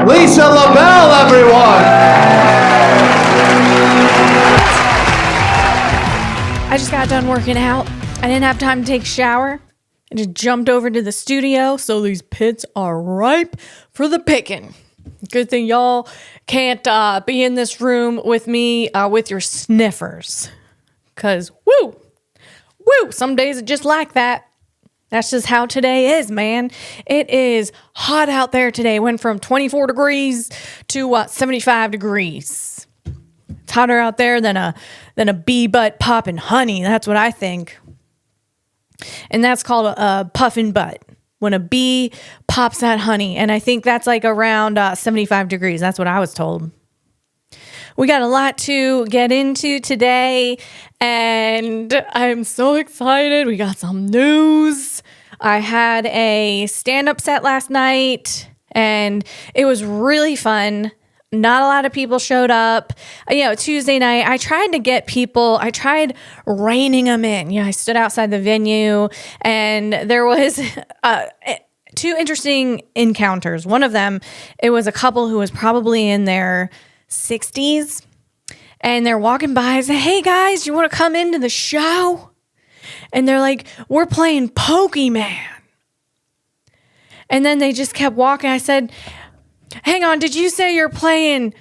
Lisa LaBelle, everyone! I just got done working out. I didn't have time to take a shower. I just jumped over to the studio, so these pits are ripe for the picking. Good thing y'all can't be in this room with me with your sniffers. Because, woo, some days it's just like that. That's just how today is, man. It is hot out there today. It went from 24 degrees to 75 degrees. It's hotter out there than a bee butt popping honey. That's what I think. And that's called a puffin butt. When a bee pops that honey. And I think that's like around 75 degrees. That's what I was told. We got a lot to get into today, and I'm so excited. We got some news. I had a stand-up set last night, and it was really fun. Not a lot of people showed up. Tuesday night, I tried reining them in. I stood outside the venue, and there was two interesting encounters. One of them, it was a couple who was probably in their 60s, and they're walking by. I said, "Hey guys, you want to come into the show?" And they're like, "We're playing Pokemon." And then they just kept walking. I said, "Hang on, did you say you're playing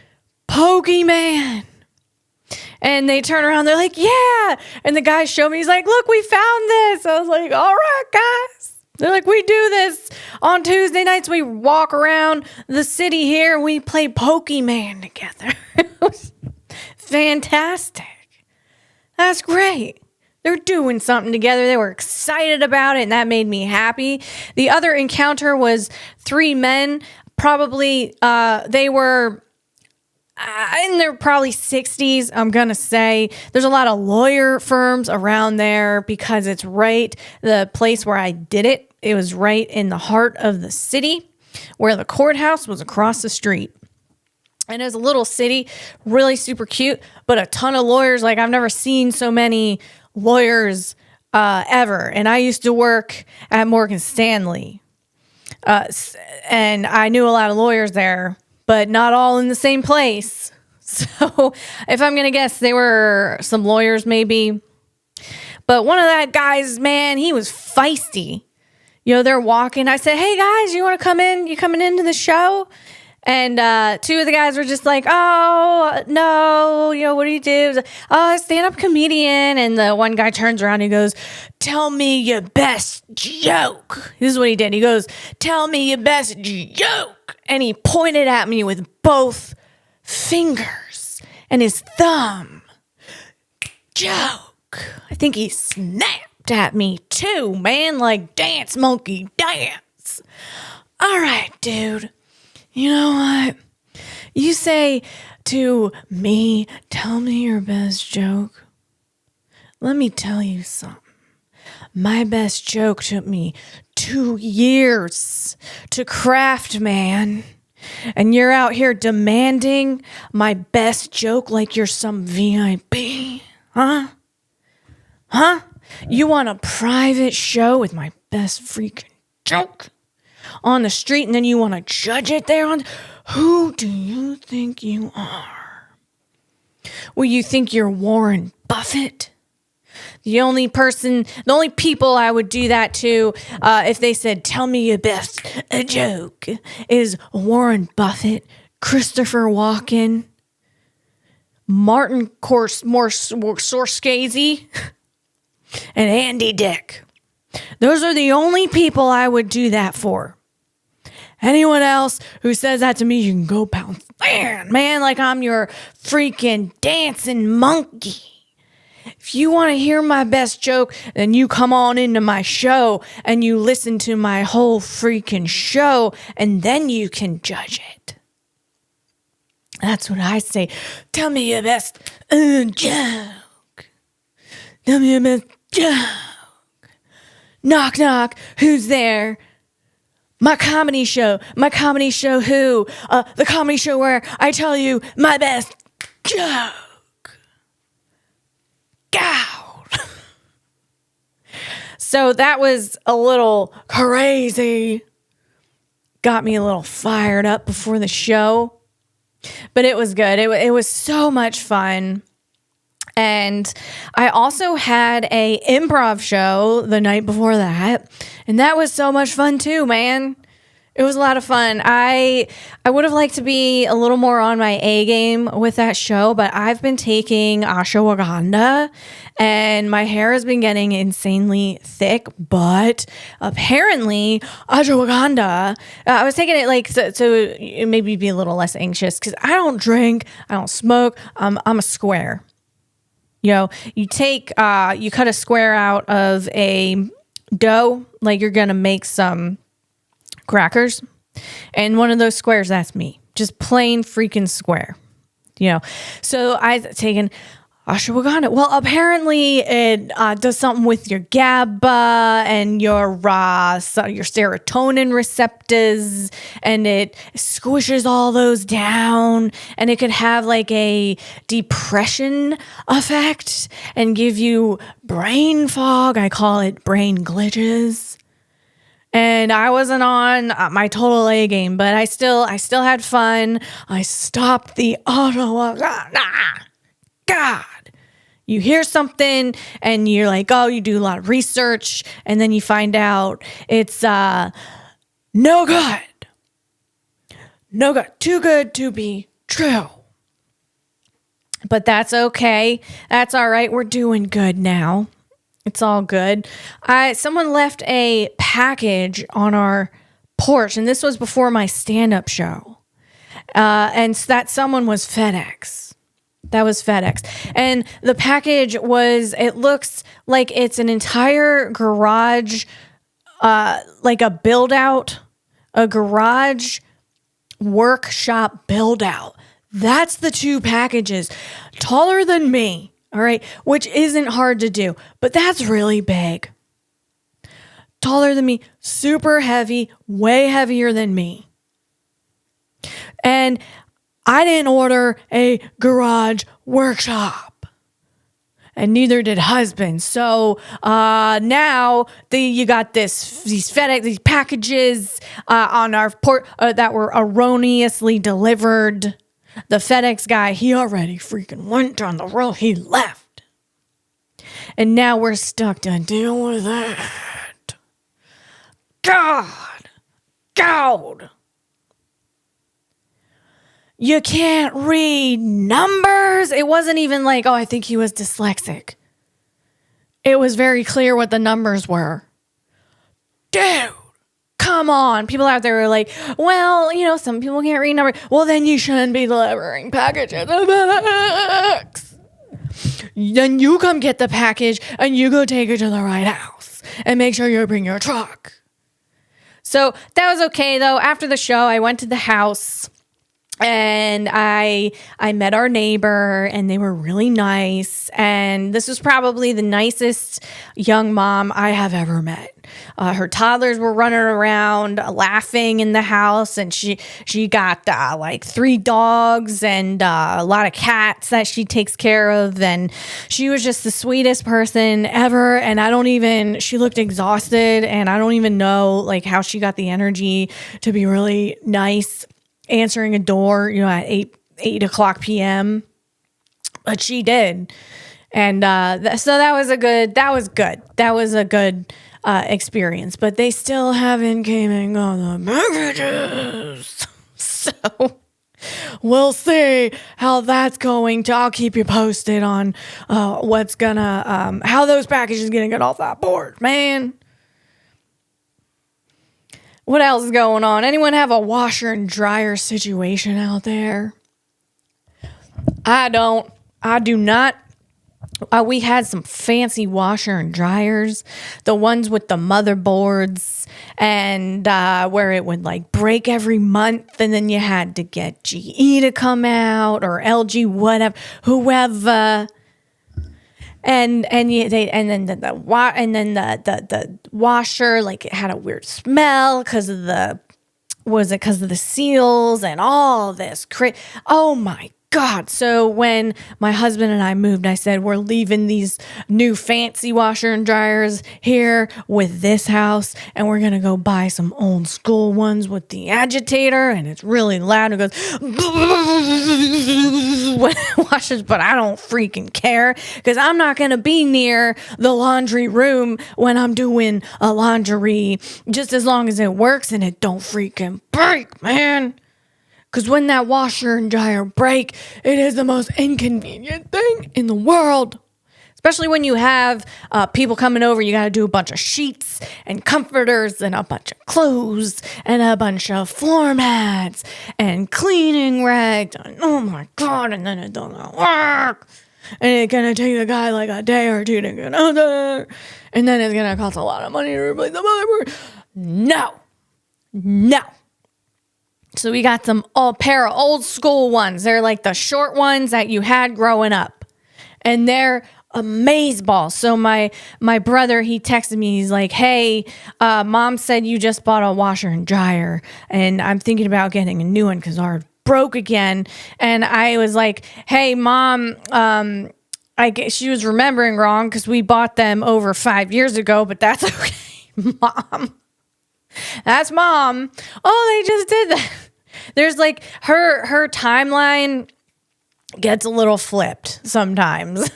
Pokemon?" And they turn around, they're like, "Yeah." And the guy showed me, he's like, "Look, we found this." I was like, "All right, guys." They're like, "We do this on Tuesday nights. We walk around the city here and we play Pokemon together." It was fantastic. That's great. They're doing something together. They were excited about it, and that made me happy. The other encounter was three men. Probably, they were in their probably 60s, I'm going to say. There's a lot of lawyer firms around there because it's right, the place where I did it. It was right in the heart of the city where the courthouse was across the street. And it was a little city, really super cute, but a ton of lawyers. Like, I've never seen so many lawyers ever. And I used to work at Morgan Stanley. And I knew a lot of lawyers there, but not all in the same place. So if I'm going to guess, they were some lawyers maybe. But one of that guys, man, he was feisty. They're walking. I said, "Hey guys, you want to come in? You coming into the show?" And two of the guys were just like, "Oh, no, what do you do?" "Oh, stand-up comedian." And the one guy turns around and he goes, "Tell me your best joke." This is what he did. He goes, "Tell me your best joke." And he pointed at me with both fingers and his thumb. Joke. I think he snapped at me too, man, like dance monkey dance. All right, dude. You know what? You say to me, "Tell me your best joke." Let me tell you something. My best joke took me 2 years to craft, man. And you're out here demanding my best joke like you're some VIP. Huh? You want a private show with my best freaking joke on the street, and then you want to judge it there on... Who do you think you are? Well, you think you're Warren Buffett? The only people I would do that to if they said, "Tell me your best joke," is Warren Buffett, Christopher Walken, Martin Scorsese, and Andy Dick. Those are the only people I would do that for. Anyone else who says that to me, you can go pound man, like I'm your freaking dancing monkey. If you want to hear my best joke, then you come on into my show and you listen to my whole freaking show, and then you can judge it. That's what I say. Tell me your best joke. Tell me your best joke. Knock, knock. Who's there? My comedy show who? The comedy show where I tell you my best joke. Gow. So that was a little crazy. got me a little fired up before the show. But it was good. It was so much fun. And I also had a improv show the night before that, and that was so much fun too, man. It was a lot of fun. I would have liked to be a little more on my A game with that show, but I've been taking ashwagandha and my hair has been getting insanely thick, but apparently ashwagandha, I was taking it like so maybe be a little less anxious because I don't drink, I don't smoke, I'm a square. You know, you cut a square out of a dough, like you're going to make some crackers. And one of those squares, that's me. Just plain freaking square. You know, so I've taken ashwagandha. Well, apparently it does something with your GABA and your serotonin receptors, and it squishes all those down, and it could have like a depression effect and give you brain fog. I call it brain glitches. And I wasn't on my total A game, but I still had fun. I stopped the ashwagandha. God. You hear something and you're like, oh, you do a lot of research, and then you find out it's no good. No good. Too good to be true. But that's okay. That's all right. We're doing good now. It's all good. Someone left a package on our porch, and this was before my stand-up show. And that someone was FedEx. That was FedEx. And the package it looks like it's an entire garage, like a build out, a garage workshop build out. That's the two packages. Taller than me, all right, which isn't hard to do, but that's really big. Taller than me, super heavy, way heavier than me. And I didn't order a garage workshop, and neither did husband. So now you got these FedEx, these packages on our port that were erroneously delivered. The FedEx guy, he already freaking went down the road. He left, and now we're stuck to deal with it. God. You can't read numbers. It wasn't even like, oh, I think he was dyslexic. It was very clear what the numbers were. Dude, come on. People out there are like, well, some people can't read numbers. Well, then you shouldn't be delivering packages. Then you come get the package and you go take it to the right house and make sure you bring your truck. So that was okay, though. After the show, I went to the house. And I met our neighbor, and they were really nice. And this was probably the nicest young mom I have ever met. Her toddlers were running around laughing in the house, and she got like 3 dogs and a lot of cats that she takes care of. And she was just the sweetest person ever. And she looked exhausted, and I don't even know like how she got the energy to be really nice answering a door, at 8 o'clock p.m. But she did. And so that was a good experience. But they still haven't came and gone the packages. So we'll see how that's going to. I'll keep you posted on what's gonna, how those packages gonna get off that board, man. What else is going on? Anyone have a washer and dryer situation out there? I don't. I do not. We had some fancy washer and dryers, the ones with the motherboards, and where it would like break every month, and then you had to get GE to come out or LG, whatever, whoever. And then the washer, like, it had a weird smell because of the seals and all this oh my God. So when my husband and I moved, I said, we're leaving these new fancy washer and dryers here with this house, and we're going to go buy some old school ones with the agitator, and it's really loud. It goes when it washes, but I don't freaking care because I'm not going to be near the laundry room when I'm doing a laundry, just as long as it works and it don't freaking break, man. Because when that washer and dryer break, it is the most inconvenient thing in the world. Especially when you have people coming over, you got to do a bunch of sheets and comforters and a bunch of clothes and a bunch of floor mats and cleaning rags. And, oh my God, and then it doesn't work. And it's going to take the guy like a day or two to get out there. And then it's going to cost a lot of money to replace the motherboard. No. So we got some pair of old school ones. They're like the short ones that you had growing up. And they're amazeballs. So my brother, he texted me. He's like, hey, mom said you just bought a washer and dryer. And I'm thinking about getting a new one because ours broke again. And I was like, hey, mom, I guess she was remembering wrong because we bought them over 5 years ago. But that's okay, mom. That's mom. Oh, they just did that. There's like her timeline gets a little flipped sometimes.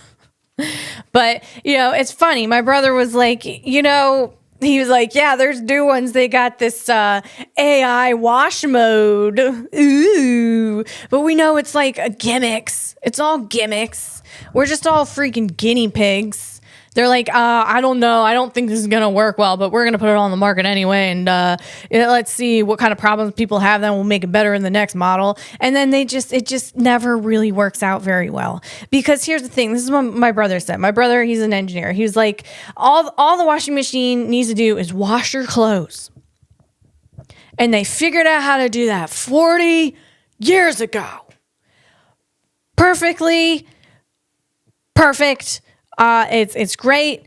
But, it's funny. My brother was like, he was like, yeah, there's new ones. They got this AI wash mode. Ooh. But we know it's like gimmicks. It's all gimmicks. We're just all freaking guinea pigs. They're like, I don't know. I don't think this is going to work well, but we're going to put it on the market anyway. And let's see what kind of problems people have. Then we'll make it better in the next model. And then it just never really works out very well. Because here's the thing. This is what my brother said. My brother, he's an engineer. He was like, all the washing machine needs to do is wash your clothes. And they figured out how to do that 40 years ago. Perfectly perfect. It's great.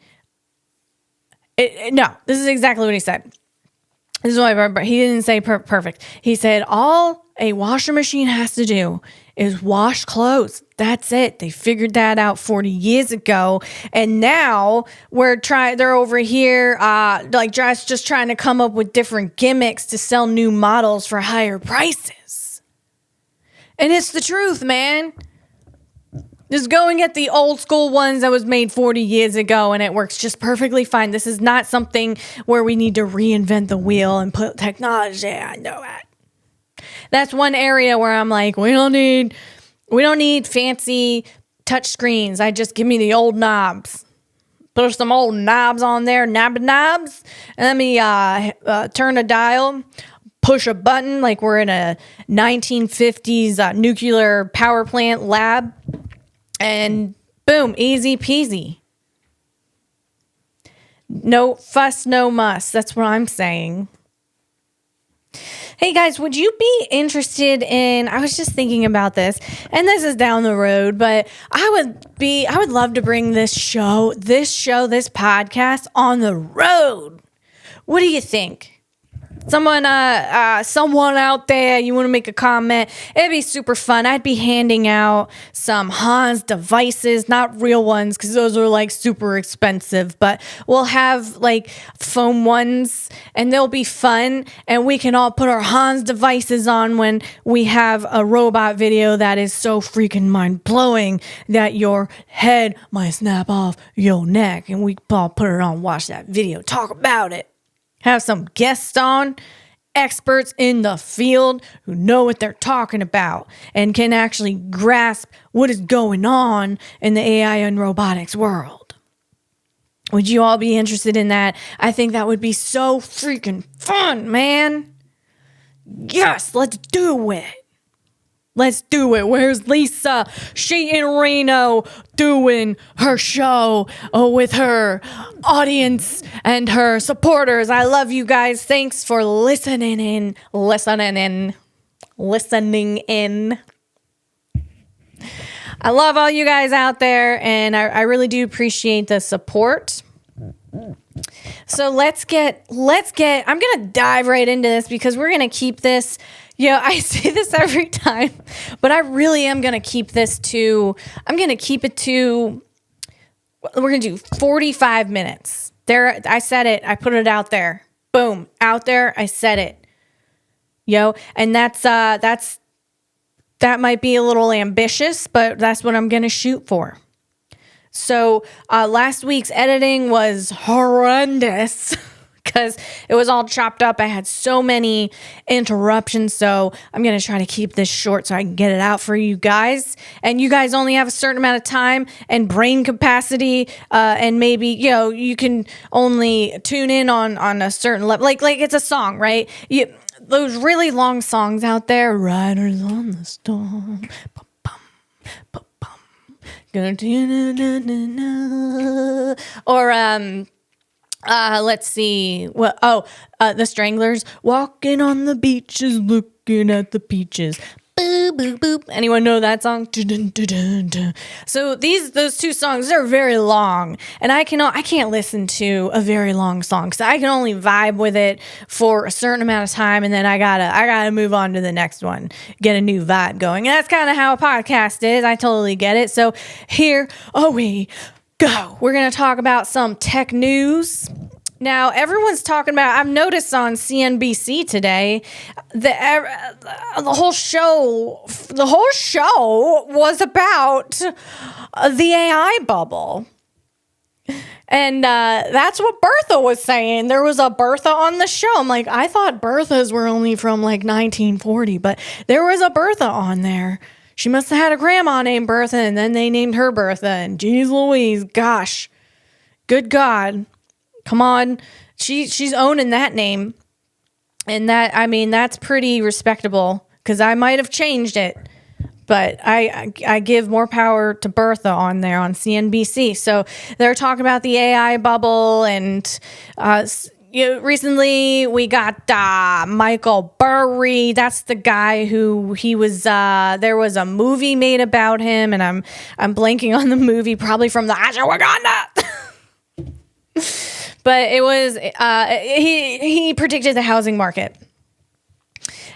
No, this is exactly what he said. This is what I remember. He didn't say perfect. He said all a washer machine has to do is wash clothes. That's it. They figured that out 40 years ago. And now they're over here, just trying to come up with different gimmicks to sell new models for higher prices. And it's the truth, man. Just go and get the old school ones that was made 40 years ago and it works just perfectly fine. This is not something where we need to reinvent the wheel and put technology. I know that. That's one area where I'm like, we don't need fancy touch screens. Just give me the old knobs. Put some old knobs on there, knobs, and let me turn a dial, push a button like we're in a 1950s nuclear power plant lab. And boom, easy peasy. No fuss, no muss. That's what I'm saying. Hey guys, would you be interested in, I was just thinking about this, and this is down the road, but I would love to bring this podcast on the road. What do you think? Someone out there, you want to make a comment? It'd be super fun. I'd be handing out some Hans devices, not real ones, because those are like super expensive, but we'll have like foam ones, and they'll be fun, and we can all put our Hans devices on when we have a robot video that is so freaking mind-blowing that your head might snap off your neck, and we all put it on, watch that video, talk about it. Have some guests on, experts in the field who know what they're talking about and can actually grasp what is going on in the AI and robotics world. Would you all be interested in that? I think that would be so freaking fun, man. Yes, let's do it. Let's do it. Where's Lisa? She in Reno doing her show with her audience and her supporters. I love you guys. Thanks for listening in. I love all you guys out there, and I really do appreciate the support. So let's get, I'm going to dive right into this because we're going to keep this Yeah, I say this every time, but I really am going to keep this to, I'm going to keep it to, we're going to do 45 minutes. There, I said it. I put it out there. Boom, out there. I said it. And that might be a little ambitious, but that's what I'm going to shoot for. So last week's editing was horrendous because it was all chopped up. I had so many interruptions. So I'm going to try to keep this short so I can get it out for you guys. And you guys only have a certain amount of time and brain capacity. And maybe, you can only tune in on a certain level. Like it's a song, right? Those really long songs out there, Riders on the Storm. Or let's see. The Stranglers, walking on the beaches, looking at the peaches. Boop, boop, boop. Anyone know that song? So those two songs, they're very long, and I can't listen to a very long song because I can only vibe with it for a certain amount of time, and then I gotta move on to the next one, get a new vibe going. And that's kind of how a podcast is. I totally get it. So here we go. We're gonna talk about some tech news. Now, everyone's talking about, I've noticed on CNBC today, the whole show was about the AI bubble. And that's what Bertha was saying. There was a Bertha on the show. I'm like, I thought Berthas were only from like 1940, but there was a Bertha on there. She must have had a grandma named Bertha, and then they named her Bertha. And geez Louise, gosh, good God. Come on. She's owning that name. And that's pretty respectable because I might have changed it. But I give more power to Bertha on there on CNBC. So they're talking about the AI bubble. And recently we got Michael Burry. That's the guy who he was. There was a movie made about him. And I'm blanking on the movie, probably from the Ashwagandha. But it was, he predicted the housing market.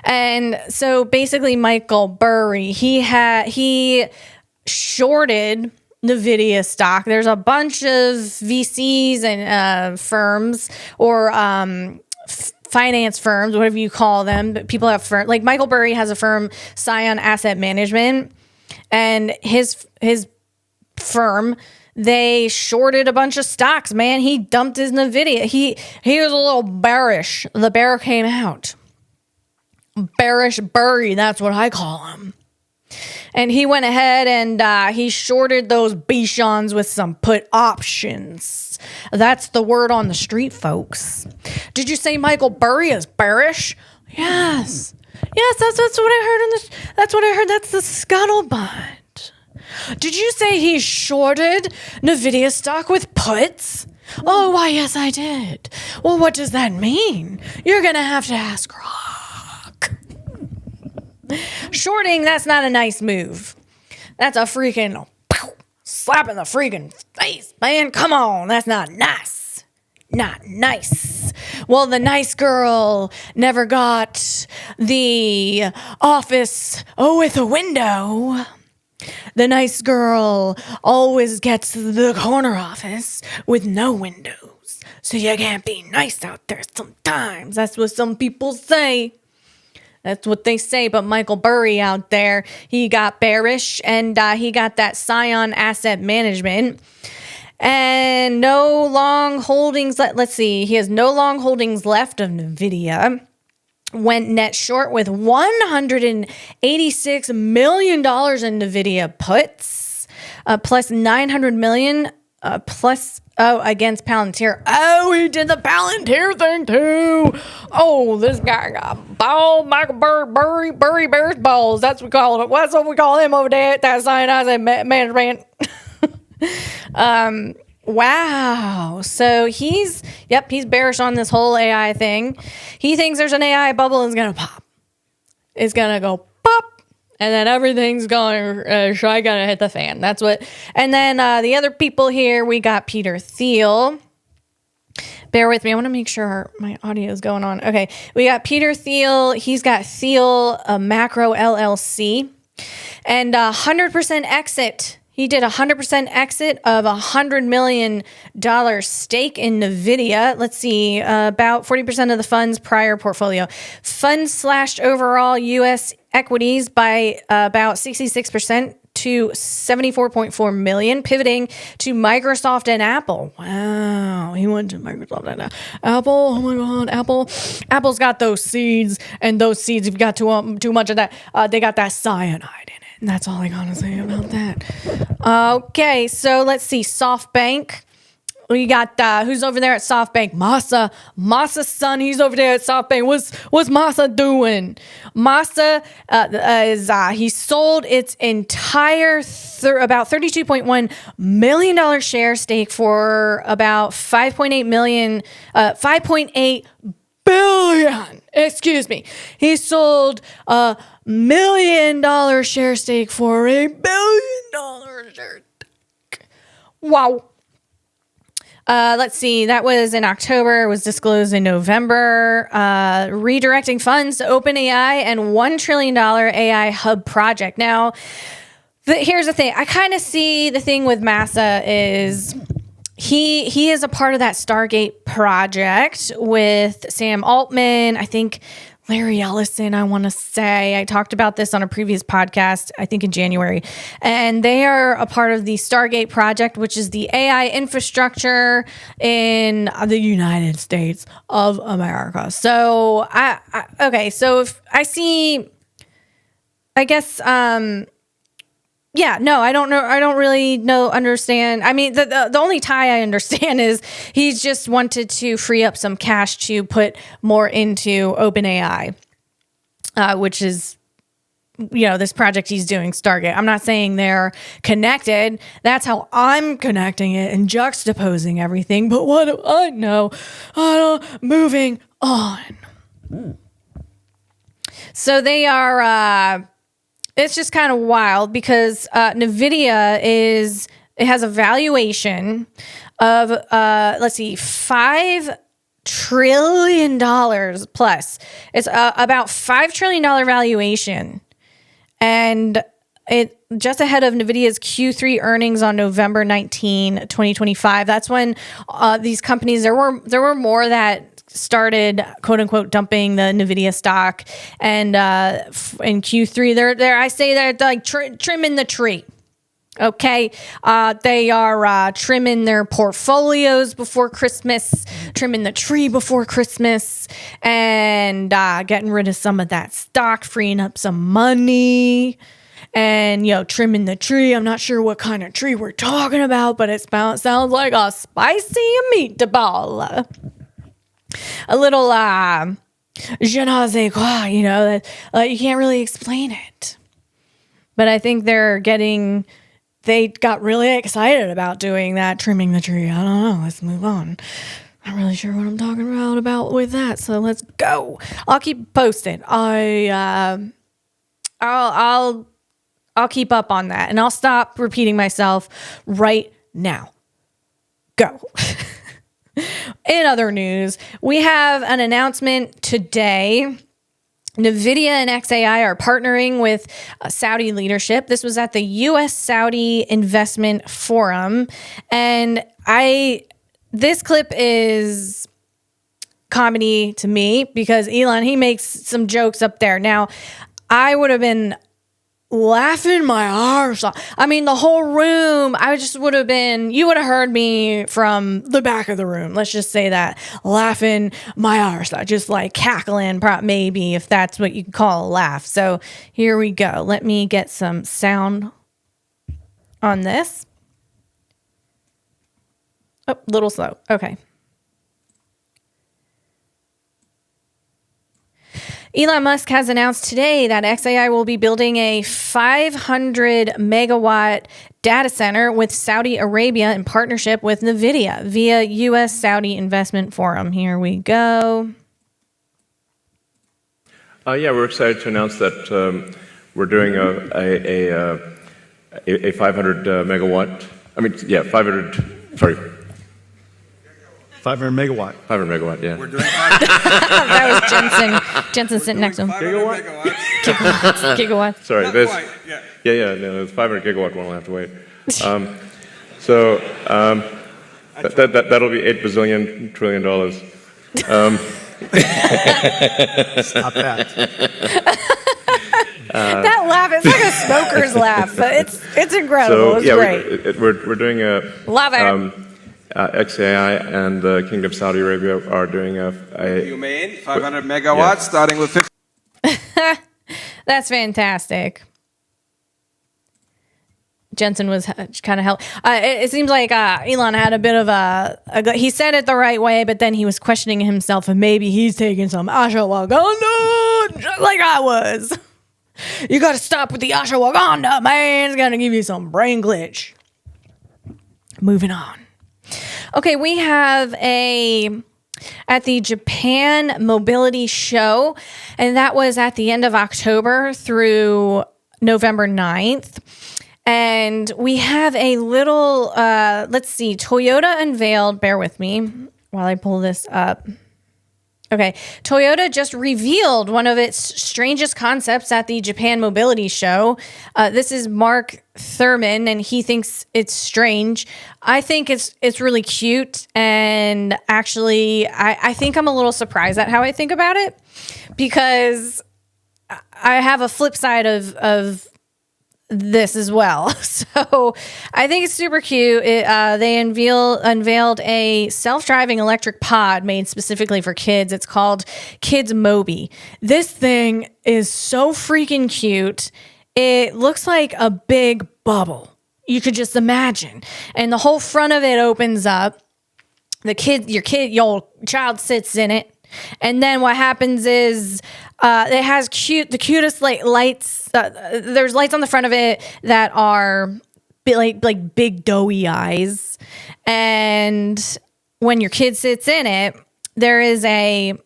And so basically Michael Burry, he shorted Nvidia stock. There's a bunch of VCs and firms or finance firms, whatever you call them. But people have firms, like Michael Burry has a firm, Scion Asset Management, and his firm, they shorted a bunch of stocks, man. He dumped his Nvidia. He was a little bearish. The bear came out. Bearish Burry, that's what I call him. And he went ahead and he shorted those Bichons with some put options. That's the word on the street, folks. Did you say Michael Burry is bearish? Yes. Yes, that's what I heard. That's what I heard. That's the scuttlebutt. Did you say he shorted Nvidia stock with puts? Oh, why, yes, I did. Well, what does that mean? You're going to have to ask Rock. Shorting, that's not a nice move. That's a freaking slap in the freaking face, man. Come on, that's not nice. Not nice. Well, the nice girl never got the office with a window. The nice girl always gets the corner office with no windows. So you can't be nice out there sometimes. That's what some people say. That's what they say. But Michael Burry out there, he got bearish and he got that Scion Asset Management. And no long holdings. Let's see. He has no long holdings left of Nvidia. Went net short with $186 million in Nvidia puts, plus $900 million, against Palantir. Oh, he did the Palantir thing too. Oh, this guy got Michael Burry Bears balls. That's what we call him. That's what we call him over there at that Cyanide Management. Wow. So he's bearish on this whole AI thing. He thinks there's an AI bubble and it's going to pop. It's going to go pop. And then everything's going, going to hit the fan. That's what. And then the other people here, we got Peter Thiel. Bear with me. I want to make sure my audio is going on. Okay. We got Peter Thiel. He's got Thiel Macro LLC and 100% exit. He did a 100% exit of $100 million stake in Nvidia. Let's see, about 40% of the fund's prior portfolio. Funds slashed overall U.S. equities by about 66% to 74.4 million, pivoting to Microsoft and Apple. Wow, he went to Microsoft and Apple. Oh my God, Apple. Apple's got those seeds, and those seeds, if you got too much of that, they got that cyanide in it. And that's all I gotta say about that. Okay, so let's see. SoftBank. We got who's over there at SoftBank? Masa's son. He's over there at SoftBank. What's Masa doing? Masa he sold its entire about $32.1 million share stake for about 5.8 billion. Excuse me. He sold $1 million share stake for $1 billion share stake. Wow. Let's see. That was in October. It was disclosed in November. Redirecting funds to OpenAI and $1 trillion AI hub project. Now, here's the thing. I kind of see the thing with Masa is he is a part of that Stargate project with Sam Altman. I think Larry Ellison, I want to say. I talked about this on a previous podcast, I think in January. And they are a part of the Stargate project, which is the AI infrastructure in the United States of America. So, so if I see, I guess, yeah, no, I don't know. I don't really understand. I mean, the only tie I understand is he's just wanted to free up some cash to put more into OpenAI, which is, this project he's doing, Stargate. I'm not saying they're connected. That's how I'm connecting it and juxtaposing everything. But what do I know? Moving on. So they are... It's just kind of wild because Nvidia has a valuation of $5 trillion plus. It's about $5 trillion valuation, and it just ahead of Nvidia's Q3 earnings on November 19, 2025. That's when these companies there were more that started quote unquote dumping the Nvidia stock, and in Q3 they're like trimming the tree. Okay, they are trimming their portfolios before Christmas, trimming the tree before Christmas, and getting rid of some of that stock, freeing up some money. And, trimming the tree. I'm not sure what kind of tree we're talking about, but it sounds like a spicy meatball. A little, je ne sais quoi, that you can't really explain it. But I think they got really excited about doing that, trimming the tree. I don't know. Let's move on. Not really sure what I'm talking about with that. So let's go. I'll keep posted. I'll keep up on that, and I'll stop repeating myself right now. Go. In other news, we have an announcement today. Nvidia and xAI are partnering with Saudi leadership. This was at the U.S. Saudi Investment Forum, and this clip is comedy to me because Elon, he makes some jokes up there. Now, I would have been laughing my arse off. I mean, the whole room, you would have heard me from the back of the room. Let's just say that. Laughing my arse off. Just like cackling, maybe, if that's what you can call a laugh. So here we go. Let me get some sound on this. Oh, a little slow. Okay. Elon Musk has announced today that xAI will be building a 500 megawatt data center with Saudi Arabia in partnership with Nvidia via U.S. Saudi Investment Forum. Here we go. We're excited to announce that we're doing a 500 megawatt. 500 500 megawatt. 500 megawatt, yeah. We're doing 500 That was Jensen. Jensen sitting next to him. megawatts. Gigawatts. Sorry, Not there's quite, yeah. yeah, no, the 500 gigawatt one will have to wait. That'll be $8 bazillion trillion. Stop that. That laugh, it's like a smoker's laugh, but it's incredible. It's great. We're doing a Love it. XAI and the Kingdom of Saudi Arabia are doing a Humane, 500 megawatts, starting with 50. That's fantastic. Jensen was kind of help. It seems like Elon had a bit of he said it the right way, but then he was questioning himself, and maybe he's taking some ashwagandha, just like I was. You got to stop with the ashwagandha, man. It's gonna give you some brain glitch. Moving on. Okay, we have at the Japan Mobility Show, and that was at the end of October through November 9th. And we have a little, let's see, Toyota unveiled, bear with me while I pull this up. Okay, Toyota just revealed one of its strangest concepts at the Japan Mobility Show. This is Mark Thurman, and he thinks it's strange. I think it's really cute, and actually, I think I'm a little surprised at how I think about it, because I have a flip side of this as well. So I think it's super cute. They unveiled a self-driving electric pod made specifically for kids. It's called Kids Mobi. This thing is so freaking cute. It looks like a big bubble. You could just imagine. And the whole front of it opens up. Your child sits in it. And then what happens is it has the cutest lights. There's lights on the front of it that are like big doughy eyes. And when your kid sits in it, there is an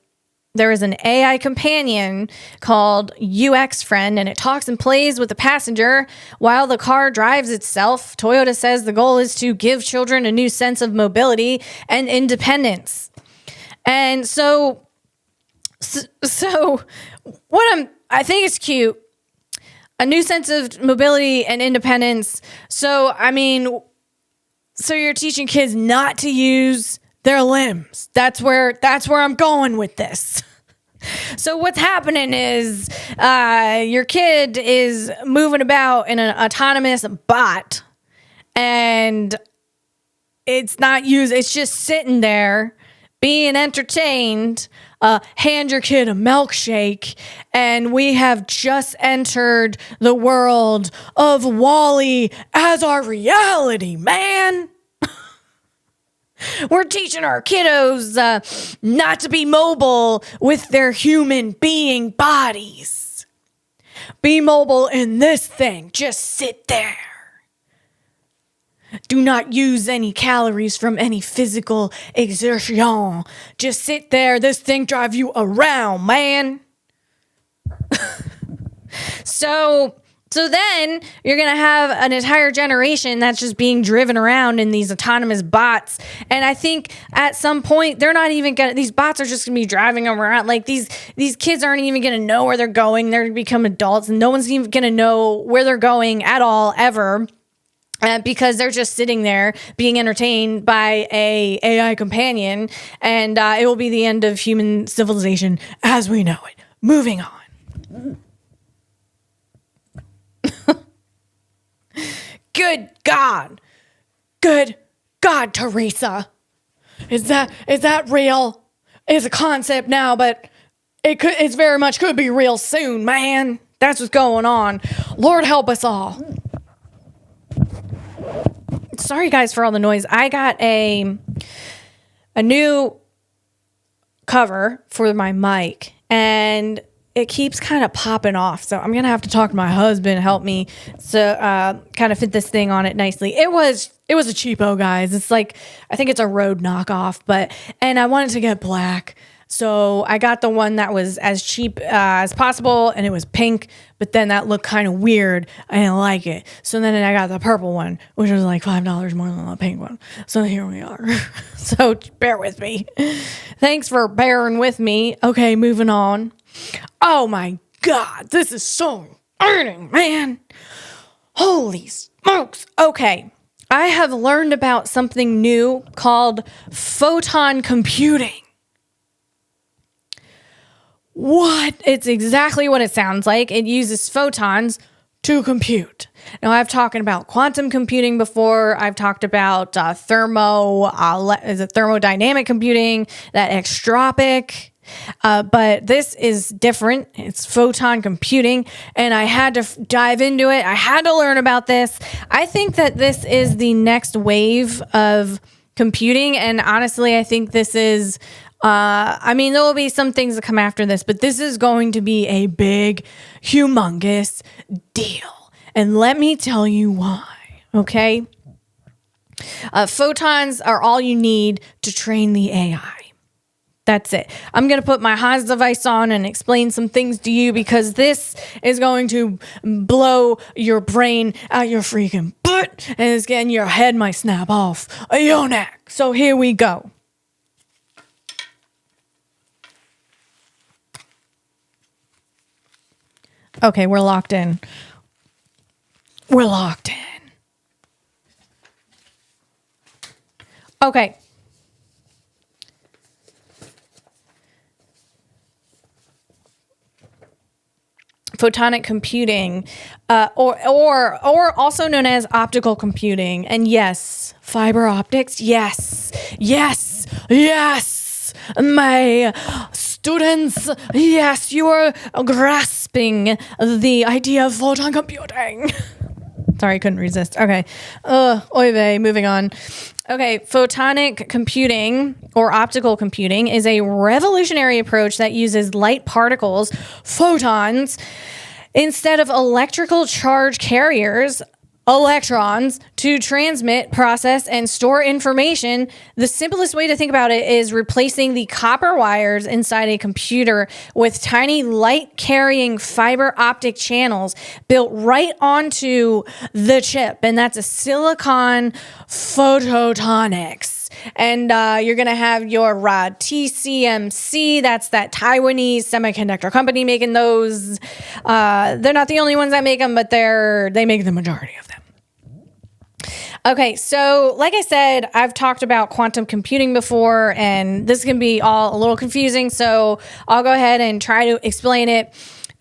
AI companion called UX Friend, and it talks and plays with the passenger while the car drives itself. Toyota says the goal is to give children a new sense of mobility and independence. And so I think it's cute. A new sense of mobility and independence. So you're teaching kids not to use their limbs. That's where I'm going with this. So what's happening is your kid is moving about in an autonomous bot, and it's just sitting there being entertained. Hand your kid a milkshake, and we have just entered the world of WALL-E as our reality, man. We're teaching our kiddos not to be mobile with their human being bodies. Be mobile in this thing. Just sit there. Do not use any calories from any physical exertion. Just sit there. This thing drive you around, man. So then you're going to have an entire generation that's just being driven around in these autonomous bots. And I think at some point they're not even going to, these bots are just going to be driving them around. Like these kids aren't even going to know where they're going. They're going to become adults, and no one's even going to know where they're going at all, ever. Because they're just sitting there being entertained by a AI companion, and it will be the end of human civilization as we know it. Moving on. Good God, Teresa, is that real? It's a concept now, but it's very much could be real soon, man. That's what's going on. Lord help us all. Sorry guys for all the noise. I got a new cover for my mic, and it keeps kind of popping off. So I'm going to have to talk to my husband to help me to kind of fit this thing on it nicely. It was a cheapo, guys. It's like, I think it's a Rode knockoff, and I wanted to get black. So I got the one that was as cheap as possible, and it was pink, but then that looked kind of weird. I didn't like it. So then I got the purple one, which was like $5 more than the pink one. So here we are. So bear with me. Thanks for bearing with me. Okay, moving on. Oh my God, this is so exciting, man. Holy smokes. Okay, I have learned about something new called photon computing. What? It's exactly what it sounds like. It uses photons to compute. Now, I've talked about quantum computing before. I've talked about thermodynamic computing, that extropic. But this is different. It's photon computing, and I had to dive into it. I had to learn about this. I think that this is the next wave of computing, and honestly, I think this is there will be some things that come after this, but this is going to be a big, humongous deal. And let me tell you why, okay? Photons are all you need to train the AI. That's it. I'm going to put my Haas device on and explain some things to you because this is going to blow your brain out your freaking butt and it's getting your head might snap off your neck. So here we go. Okay, we're locked in. We're locked in. Okay. Photonic computing, or also known as optical computing. And yes, fiber optics. Yes, yes, yes. My students, yes, you are grasping the idea of photon computing. Sorry, I couldn't resist. Okay. Oy vey, moving on. Okay, photonic computing or optical computing is a revolutionary approach that uses light particles, photons, instead of electrical charge carriers, electrons, to transmit, process, and store information. The simplest way to think about it is replacing the copper wires inside a computer with tiny light-carrying fiber optic channels built right onto the chip, and that's a silicon photonics. And you're going to have your TCMC. That's that Taiwanese semiconductor company making those. They're not the only ones that make them, but they make the majority of them. Okay, so like I said, I've talked about quantum computing before, and this can be all a little confusing. So I'll go ahead and try to explain it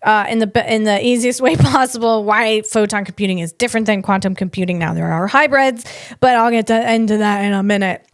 in the easiest way possible. Why photon computing is different than quantum computing. Now there are hybrids, but I'll get into that in a minute.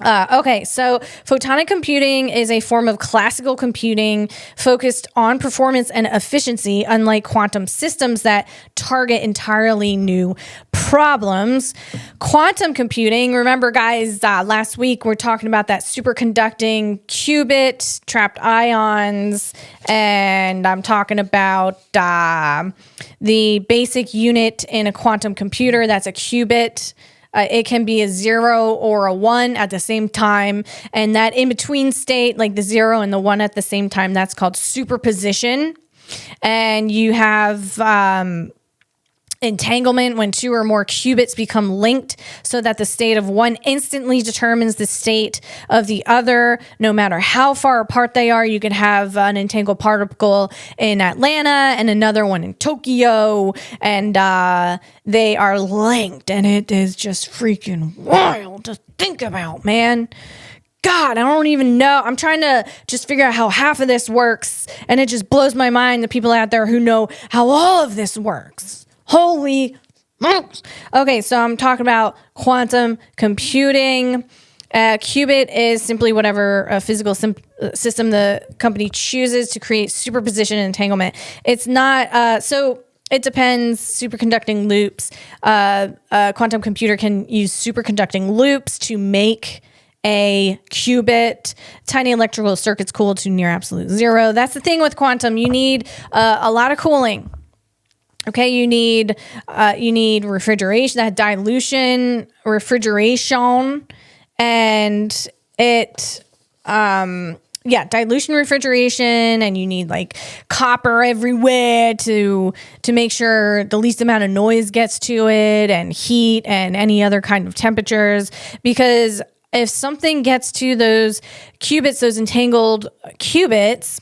Okay, so photonic computing is a form of classical computing focused on performance and efficiency, unlike quantum systems that target entirely new problems. Quantum computing, remember guys, last week we're talking about that superconducting qubit, trapped ions, and I'm talking about the basic unit in a quantum computer, that's a qubit. It can be a 0 or a 1 at the same time. And that in-between state, like the 0 and the 1 at the same time, that's called superposition. And you have entanglement when two or more qubits become linked so that the state of one instantly determines the state of the other, no matter how far apart they are. You could have an entangled particle in Atlanta and another one in Tokyo, and they are linked, and it is just freaking wild to think about, man. God, I don't even know. I'm trying to just figure out how half of this works, and it just blows my mind, the people out there who know how all of this works. Holy smokes. Okay, so I'm talking about quantum computing. Qubit is simply whatever physical system the company chooses to create superposition and entanglement. It's not, so it depends. Superconducting loops. A quantum computer can use superconducting loops to make a qubit. Tiny electrical circuits cooled to near absolute zero. That's the thing with quantum. You need a lot of cooling. Okay, you need refrigeration, that dilution, refrigeration, and it dilution refrigeration, and you need like copper everywhere to make sure the least amount of noise gets to it, and heat and any other kind of temperatures. Because if something gets to those qubits, those entangled qubits,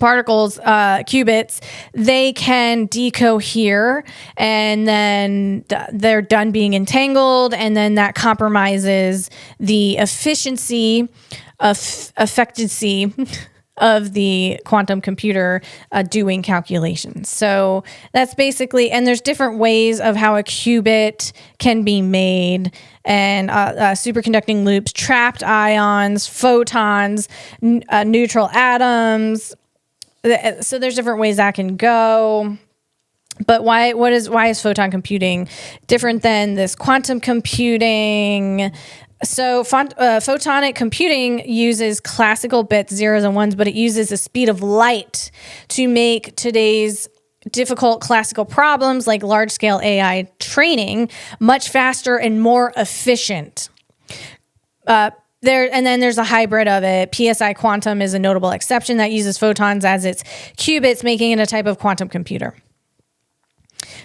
particles, qubits, they can decohere, and then they're done being entangled, and then that compromises the efficiency of the quantum computer doing calculations. So that's basically, and there's different ways of how a qubit can be made, and superconducting loops, trapped ions, photons, neutral atoms. So there's different ways that can go. But why is photon computing different than this quantum computing? So photonic computing uses classical bits, zeros and ones, but it uses the speed of light to make today's difficult classical problems like large-scale AI training much faster and more efficient. And then there's a hybrid of it. PSI quantum is a notable exception that uses photons as its qubits, making it a type of quantum computer.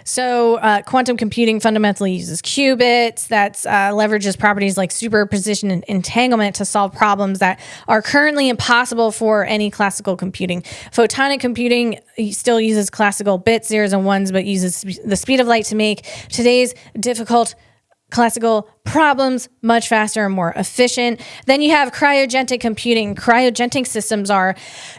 So quantum computing fundamentally uses qubits that leverages properties like superposition and entanglement to solve problems that are currently impossible for any classical computing. Photonic computing still uses classical bits, zeros and ones, but uses the speed of light to make today's difficult classical problems much faster and more efficient. Then you have cryogenic computing. Cryogenic systems are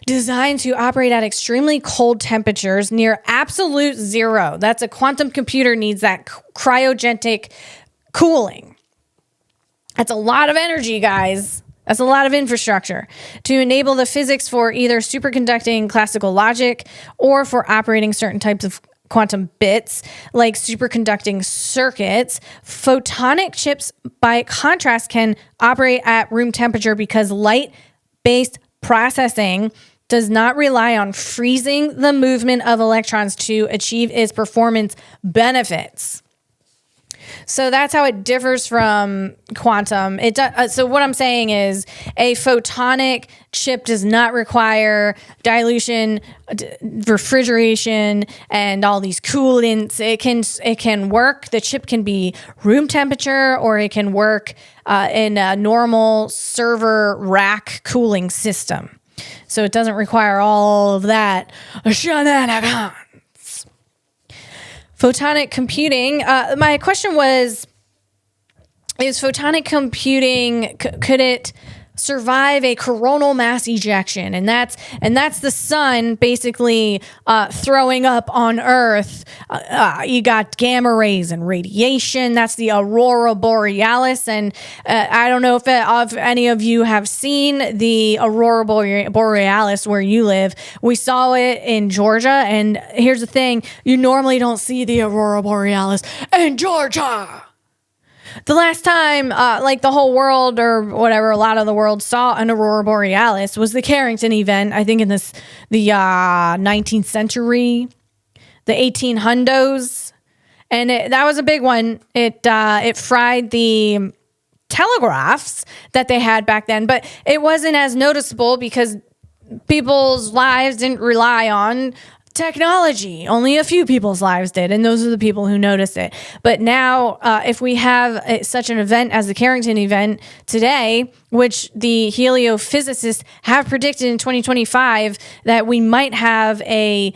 designed to operate at extremely cold temperatures near absolute zero. That's a quantum computer needs that cryogenic cooling. That's a lot of energy, guys. That's a lot of infrastructure to enable the physics for either superconducting classical logic or for operating certain types of quantum bits like superconducting circuits. Photonic chips, by contrast, can operate at room temperature because light-based processing does not rely on freezing the movement of electrons to achieve its performance benefits. So that's how it differs from quantum. So what I'm saying is a photonic chip does not require dilution, refrigeration, and all these coolants. It can work. The chip can be room temperature, or it can work in a normal server rack cooling system. So it doesn't require all of that shenanigans. Photonic computing. My question was, is photonic computing, could it survive a coronal mass ejection? And that's the sun basically throwing up on Earth. You got gamma rays and radiation. That's the aurora borealis. And I don't know if any of you have seen the aurora borealis where you live. We saw it in Georgia. And here's the thing. You normally don't see the aurora borealis in Georgia. The last time, like the whole world or whatever, a lot of the world saw an aurora borealis was the Carrington event. I think in the 19th century, the 1800s, and that was a big one. It fried the telegraphs that they had back then, but it wasn't as noticeable because people's lives didn't rely on technology. Only a few people's lives did, and those are the people who noticed it. But now, if we have such an event as the Carrington event today, which the heliophysicists have predicted in 2025 that we might have a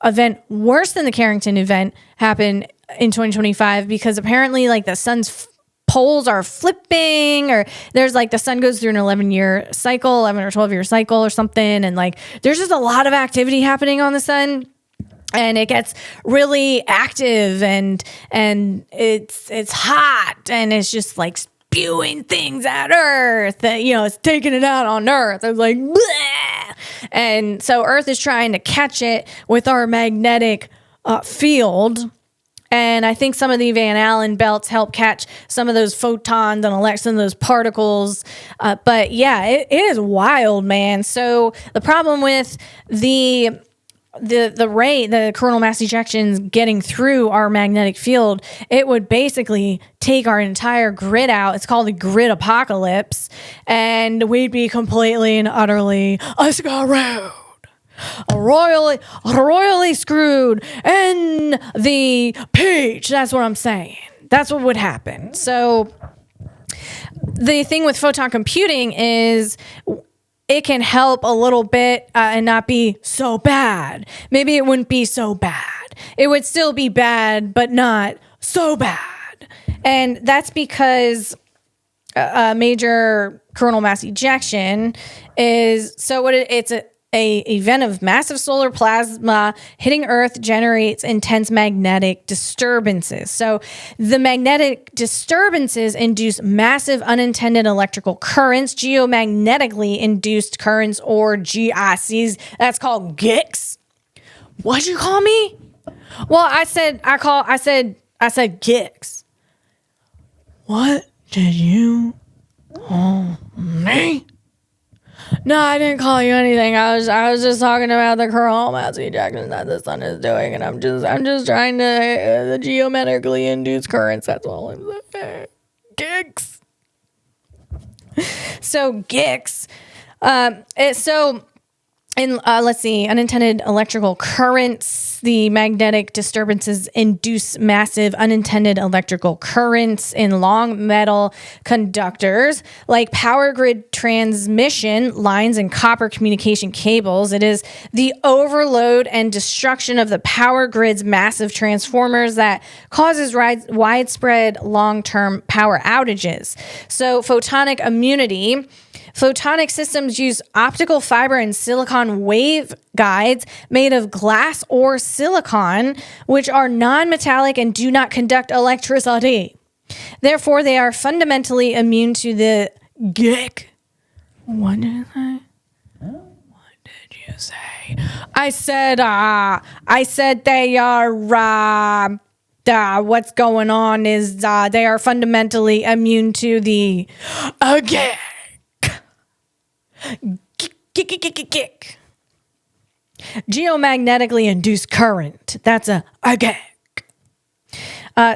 event worse than the Carrington event happen in 2025, because apparently like the sun's poles are flipping, or there's like the sun goes through an 11 or 12-year cycle or something, and like there's just a lot of activity happening on the sun, and it gets really active, and it's hot, and it's just like spewing things at Earth. It's taking it out on Earth. It's like bleh! And so Earth is trying to catch it with our magnetic field. And I think some of the Van Allen belts help catch some of those photons and some of those particles. But yeah, it is wild, man. So the problem with the the coronal mass ejections getting through our magnetic field, it would basically take our entire grid out. It's called the grid apocalypse, and we'd be completely and utterly screwed. Royally screwed in the peach. That's what I'm saying. That's what would happen. So the thing with photon computing is it can help a little bit and not be so bad. Maybe it wouldn't be so bad. It would still be bad, but not so bad. And that's because a major coronal mass ejection is it's a event of massive solar plasma hitting Earth magnetic intense magnetic disturbances. So the magnetic disturbances induce massive unintended electrical currents, geomagnetically induced currents, or GICs. That's called GICs. What'd you call me? Well, I said GICs. What did you call me? No, I didn't call you anything. I was just talking about the coronal mass ejection that the sun is doing, and I'm just trying to the geometrically induced currents. That's all I'm saying. Gigs. So gigs. Let's see, unintended electrical currents. The magnetic disturbances induce massive unintended electrical currents in long metal conductors, like power grid transmission lines and copper communication cables. It is the overload and destruction of the power grid's massive transformers that causes widespread long-term power outages. So photonic immunity. Photonic systems use optical fiber and silicon wave guides made of glass or silicon, which are non-metallic and do not conduct electricity. Therefore, they are fundamentally immune to the GIC. What did you say? What did you say? I said they are, what's going on is they are fundamentally immune to the GIC. Gick. Geomagnetically induced current. That's a GIC.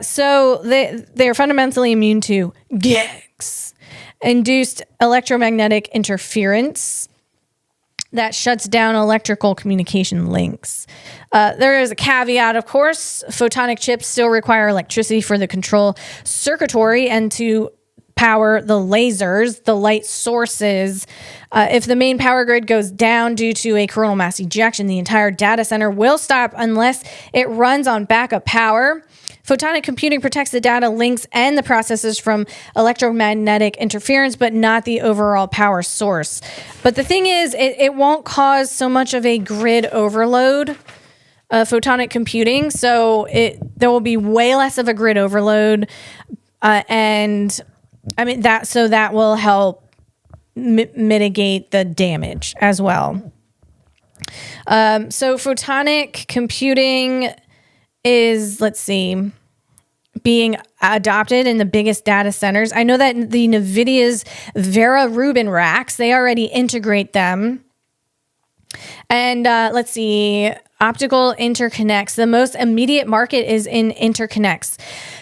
So they're fundamentally immune to GICs, induced electromagnetic interference that shuts down electrical communication links. There is a caveat, of course. Photonic chips still require electricity for the control circuitry and to power the lasers, the light sources. If the main power grid goes down due to a coronal mass ejection, the entire data center will stop unless it runs on backup power. Photonic computing protects the data links and the processors from electromagnetic interference, but not the overall power source. But the thing is, it won't cause so much of a grid overload, photonic computing. So there will be way less of a grid overload, and I mean that will help mitigate the damage as well. So photonic computing is, let's see, being adopted in the biggest data centers. I know that the Nvidia's Vera Rubin racks, they already integrate them. And let's see, optical interconnects. The most immediate market is in interconnects.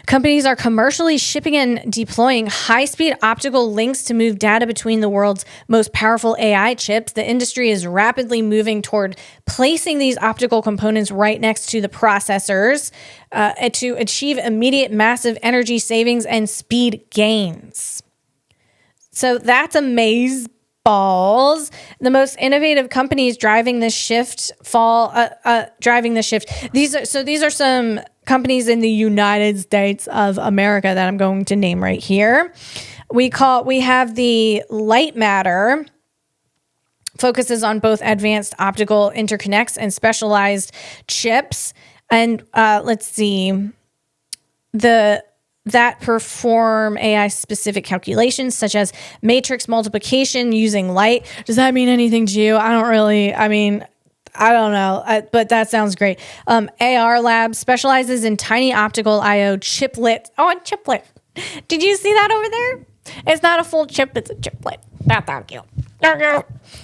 Companies are commercially shipping and deploying high-speed optical links to move data between the world's most powerful AI chips. The industry is rapidly moving toward placing these optical components right next to the processors to achieve immediate massive energy savings and speed gains. So that's amazing. Balls. The most innovative companies driving this shift These are some companies in the United States of America that I'm going to name right here. We have the Light Matter, focuses on both advanced optical interconnects and specialized chips. And let's see, that perform AI-specific calculations such as matrix multiplication using light. Does that mean anything to you? I don't know, but that sounds great. AR Labs specializes in tiny optical I/O chiplet. Oh, a chiplet. Did you see that over there? It's not a full chip, it's a chiplet. That's cute.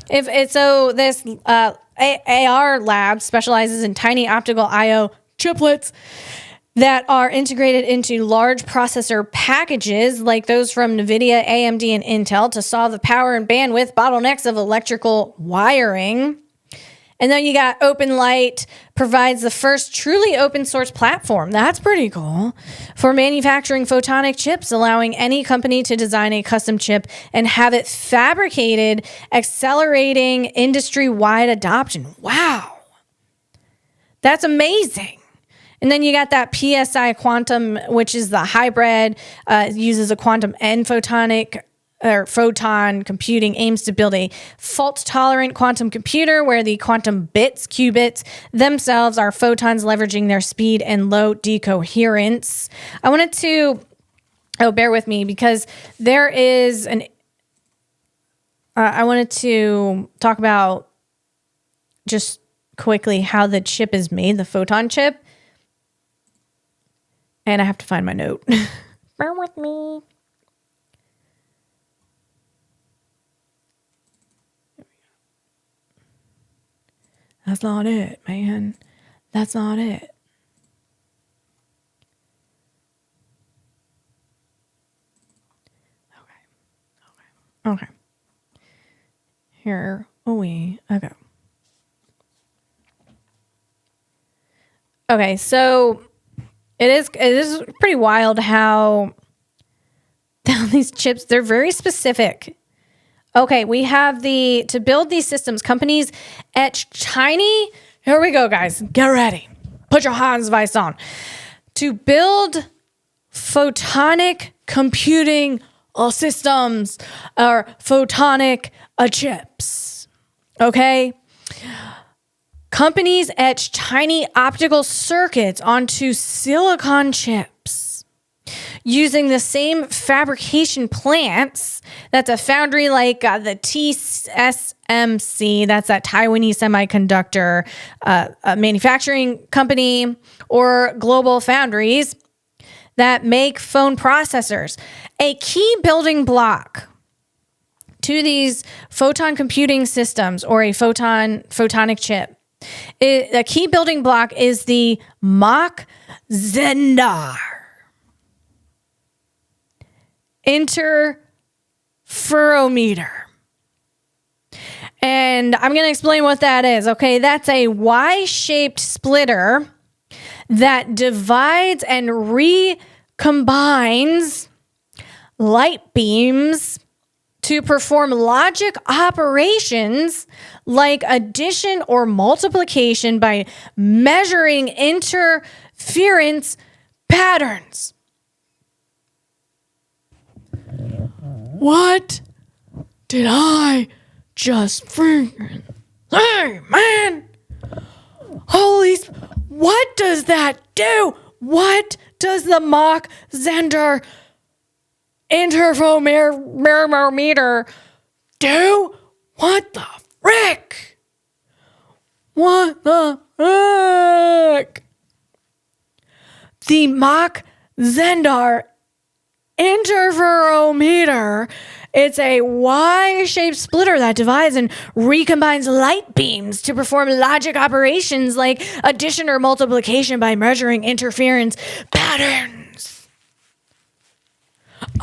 This AR Labs specializes in tiny optical I/O chiplets that are integrated into large processor packages like those from Nvidia, AMD, and Intel to solve the power and bandwidth bottlenecks of electrical wiring. And then you got OpenLight provides the first truly open source platform. That's pretty cool. For manufacturing photonic chips, allowing any company to design a custom chip and have it fabricated, accelerating industry-wide adoption. Wow. That's amazing. And then you got that PSI Quantum, which is the hybrid, uses a quantum and photon computing, aims to build a fault-tolerant quantum computer where the quantum qubits themselves are photons leveraging their speed and low decoherence. I wanted to, bear with me because there is I wanted to talk about just quickly how the chip is made, the photon chip. And I have to find my note. Bear with me. That's not it, man. That's not it. Okay. Here we go. Okay, so it is pretty wild how these chips, they're very specific. Okay, we have to build these systems, companies etch tiny, here we go, guys. Get ready. Put your Hans Weiss on. To build photonic computing systems or photonic chips. Okay? Companies etch tiny optical circuits onto silicon chips using the same fabrication plants. That's a foundry like the TSMC, that's that Taiwanese semiconductor manufacturing company, or Global Foundries that make phone processors. A key building block to these photon computing systems or a photonic chip. The key building block is the Mach Zehnder interferometer. And I'm going to explain what that is. Okay, that's a Y-shaped splitter that divides and recombines light beams to perform logic operations like addition or multiplication by measuring interference patterns. What did I just freaking say, man? What does that do? What does the Mach Zehnder interferometer do? What the frick? What the frick? The Mach Zehnder interferometer, it's a Y-shaped splitter that divides and recombines light beams to perform logic operations like addition or multiplication by measuring interference patterns.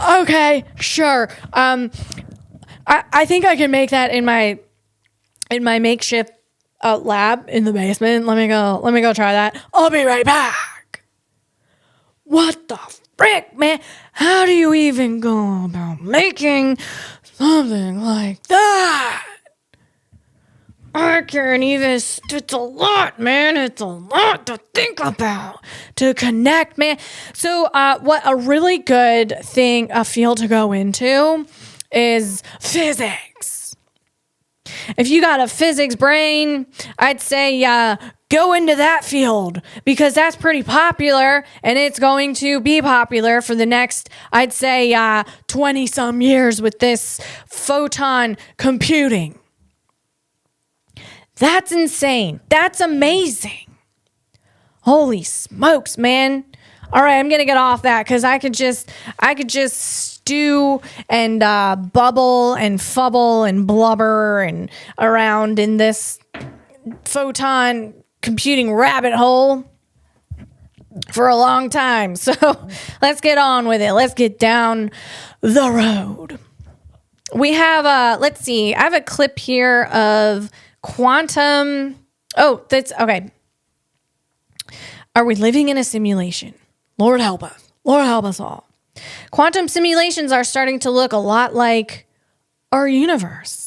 Okay, sure. I think I can make that in my makeshift lab in the basement. Let me go try that. I'll be right back. What the frick, man? How do you even go about making something like that? I can't even, it's a lot, man. It's a lot to think about, to connect, man. So what a really good thing, a field to go into is physics. If you got a physics brain, I'd say go into that field because that's pretty popular and it's going to be popular for the next, I'd say, 20 some years with this photon computing. That's insane. That's amazing. Holy smokes, man. All right, I'm going to get off that because I could just stew and bubble and fubble and blubber and around in this photon computing rabbit hole for a long time. So let's get on with it. Let's get down the road. We have let's see. I have a clip here of quantum. Oh, that's okay. Are we living in a simulation? Lord help us. Lord help us all. Quantum simulations are starting to look a lot like our universe.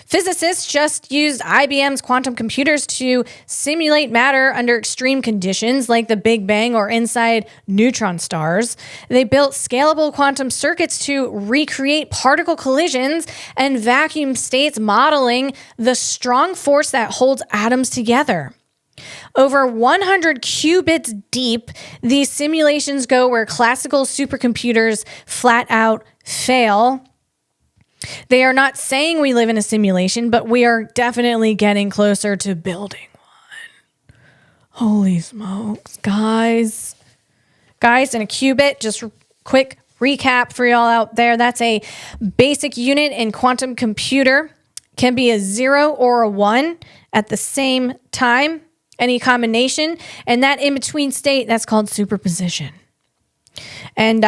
Physicists just used IBM's quantum computers to simulate matter under extreme conditions like the Big Bang or inside neutron stars. They built scalable quantum circuits to recreate particle collisions and vacuum states, modeling the strong force that holds atoms together. Over 100 qubits deep, these simulations go where classical supercomputers flat out fail. They are not saying we live in a simulation, but we are definitely getting closer to building one. Holy smokes, guys. Guys, in a qubit, just quick recap for y'all out there. That's a basic unit in quantum computer. Can be a 0 or a 1 at the same time, any combination. And that in-between state, that's called superposition. And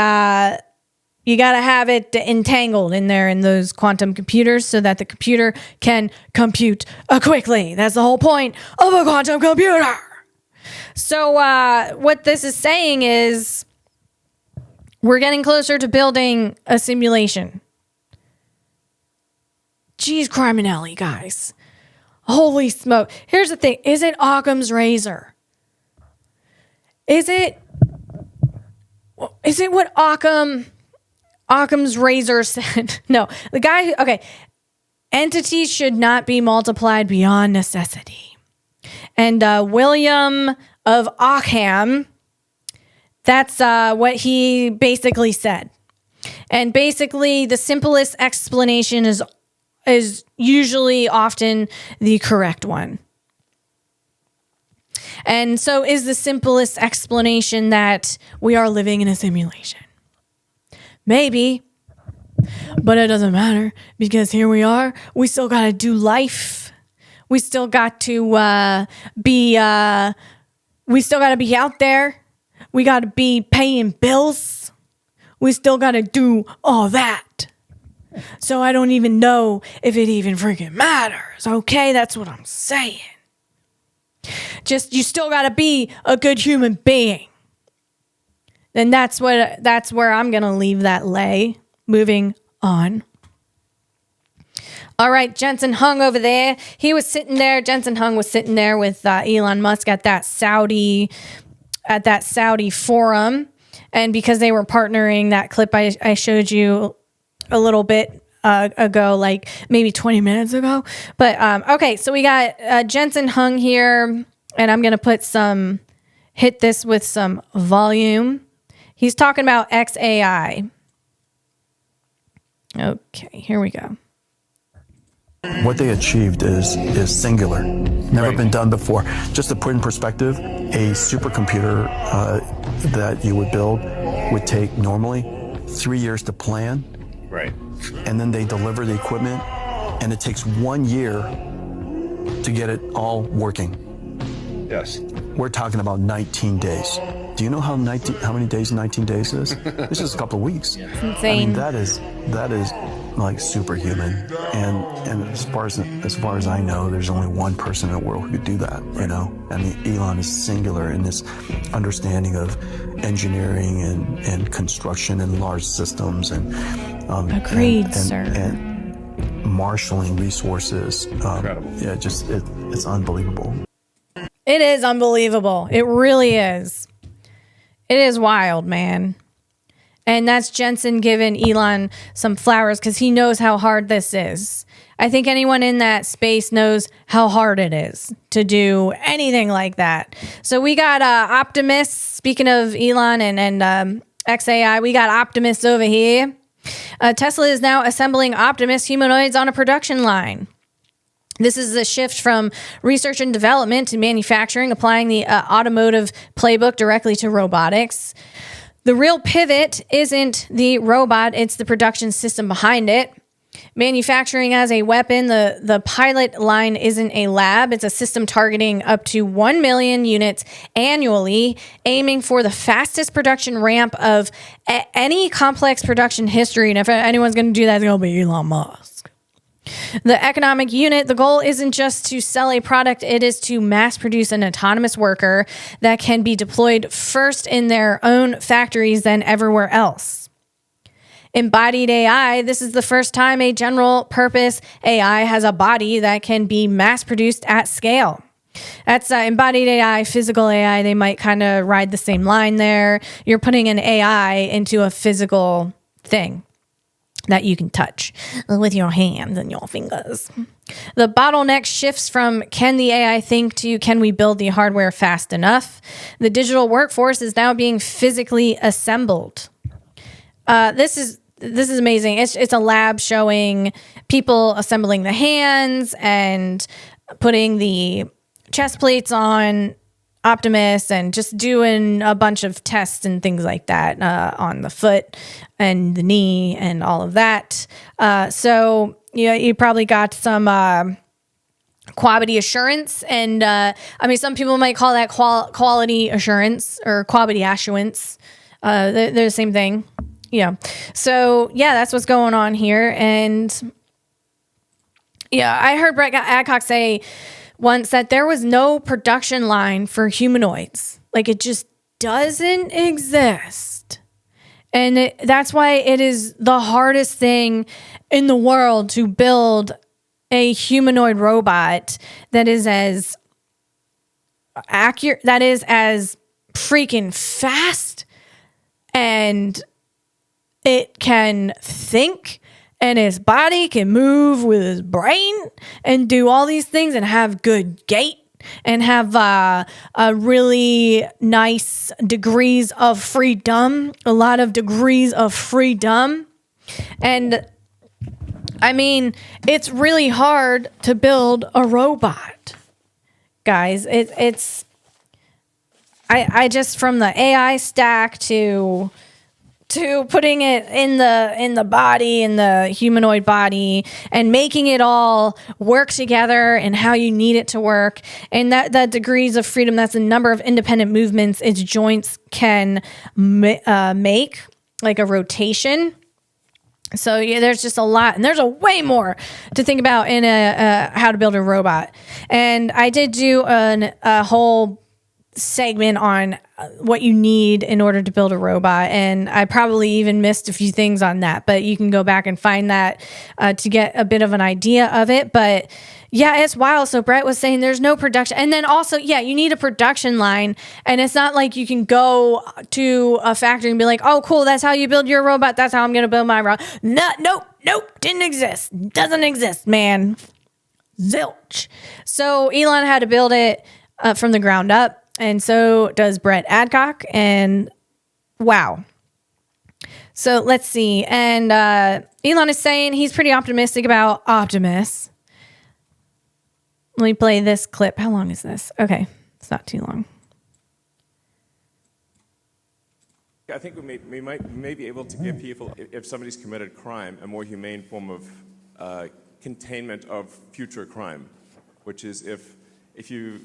you got to have it entangled in there in those quantum computers so that the computer can compute quickly. That's the whole point of a quantum computer. So what this is saying is we're getting closer to building a simulation. Jeez, criminelli, guys. Holy smoke. Here's the thing. Is it Occam's razor? Is it what Occam's razor said? No, the guy who, okay, entities should not be multiplied beyond necessity. And William of Ockham, that's what he basically said. And basically, the simplest explanation is usually often the correct one. And so is the simplest explanation that we are living in a simulation. Maybe, but it doesn't matter because here we are. We still got to do life. We still got to be out there. We got to be paying bills. We still got to do all that. So I don't even know if it even freaking matters. Okay, that's what I'm saying. Just you still got to be a good human being. Then that's where I'm going to leave that lay. Moving on. All right, Jensen Hung over there. He was sitting there. Jensen Hung was sitting there with Elon Musk at that Saudi forum. And because they were partnering, that clip I showed you a little bit ago, like maybe 20 minutes ago. But okay, so we got Jensen Hung here, and I'm going to hit this with some volume. He's talking about XAI. Okay, here we go. What they achieved is singular, never been done before. Just to put in perspective, a supercomputer that you would build would take normally 3 years to plan. Right. And then they deliver the equipment, and it takes 1 year to get it all working. Yes. We're talking about 19 days. Do you know how many days 19 days is? It's just a couple of weeks. It's insane. I mean, that is like superhuman. And as far as I know, there's only one person in the world who could do that. You know, I mean, Elon is singular in this understanding of engineering and construction and large systems and Agreed, sir. And marshaling resources. Incredible. Yeah, it's unbelievable. It is unbelievable. It really is. It is wild, man. And that's Jensen giving Elon some flowers because he knows how hard this is. I think anyone in that space knows how hard it is to do anything like that. So we got Optimus, speaking of Elon and XAI, we got Optimus over here. Tesla is now assembling Optimus humanoids on a production line. This is a shift from research and development to manufacturing, applying the automotive playbook directly to robotics. The real pivot isn't the robot, it's the production system behind it. Manufacturing as a weapon, the pilot line isn't a lab. It's a system targeting up to 1 million units annually, aiming for the fastest production ramp of any complex production history. And if anyone's going to do that, it's going to be Elon Musk. The economic unit, the goal isn't just to sell a product, it is to mass produce an autonomous worker that can be deployed first in their own factories, then everywhere else. Embodied AI, this is the first time a general purpose AI has a body that can be mass produced at scale. That's embodied AI, physical AI. They might kind of ride the same line there. You're putting an AI into a physical thing that you can touch with your hands and your fingers. The bottleneck shifts from can the AI think to can we build the hardware fast enough? The digital workforce is now being physically assembled. This is amazing. It's a lab showing people assembling the hands and putting the chest plates on Optimus and just doing a bunch of tests and things like that on the foot and the knee and all of that. So you probably got some quality assurance, and some people might call that quality assurance or quality assurance. They're the same thing. Yeah. So that's what's going on here. And I heard Brett Adcock say once that there was no production line for humanoids. Like, it just doesn't exist. And that's why it is the hardest thing in the world to build a humanoid robot that is as accurate, that is as freaking fast, and it can think, and his body can move with his brain and do all these things and have good gait and have a really nice degrees of freedom, a lot of degrees of freedom. And I mean, it's really hard to build a robot, guys. I just, from the AI stack to putting it in the body, in the humanoid body, and making it all work together and how you need it to work. And that degrees of freedom, that's the number of independent movements its joints can make, like a rotation. So there's just a lot, and there's a way more to think about in how to build a robot. And I did do a whole segment on what you need in order to build a robot, and I probably even missed a few things on that, but you can go back and find that to get a bit of an idea of it. But it's wild. So Brett was saying there's no production, and then also you need a production line, and it's not like you can go to a factory and be like, oh cool, that's how you build your robot, that's how I'm gonna build my robot. Nope, didn't exist, doesn't exist, man. Zilch. So Elon had to build it from the ground up. And so does Brett Adcock. And wow. So let's see. And Elon is saying he's pretty optimistic about Optimus. Let me play this clip. How long is this? Okay. It's not too long. I think we may be able to give people, if somebody's committed crime, a more humane form of containment of future crime, which is if you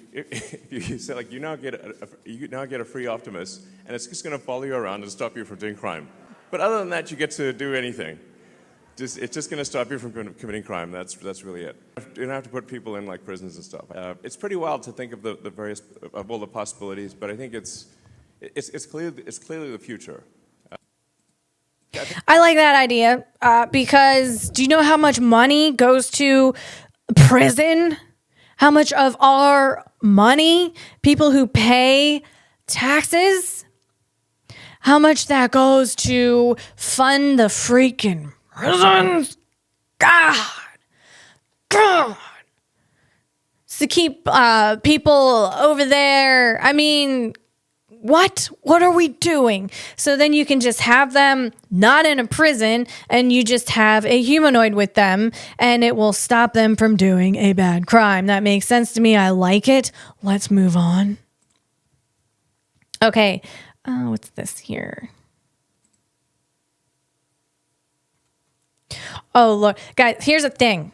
say, like, you now get a free Optimus, and it's just going to follow you around and stop you from doing crime. But other than that, you get to do anything. It's just going to stop you from committing crime. That's really it. You don't have to put people in like prisons and stuff. It's pretty wild to think of the various of all the possibilities, but I think it's clearly the future. I like that idea because do you know how much money goes to prison? How much of our money, people who pay taxes, how much that goes to fund the freaking prisons? God. To keep people over there. I mean, what are we doing? So then you can just have them not in a prison, and you just have a humanoid with them, and it will stop them from doing a bad crime. That makes sense to me. I like it. Let's move on. Okay. What's this here? Oh, look, guys, here's the thing.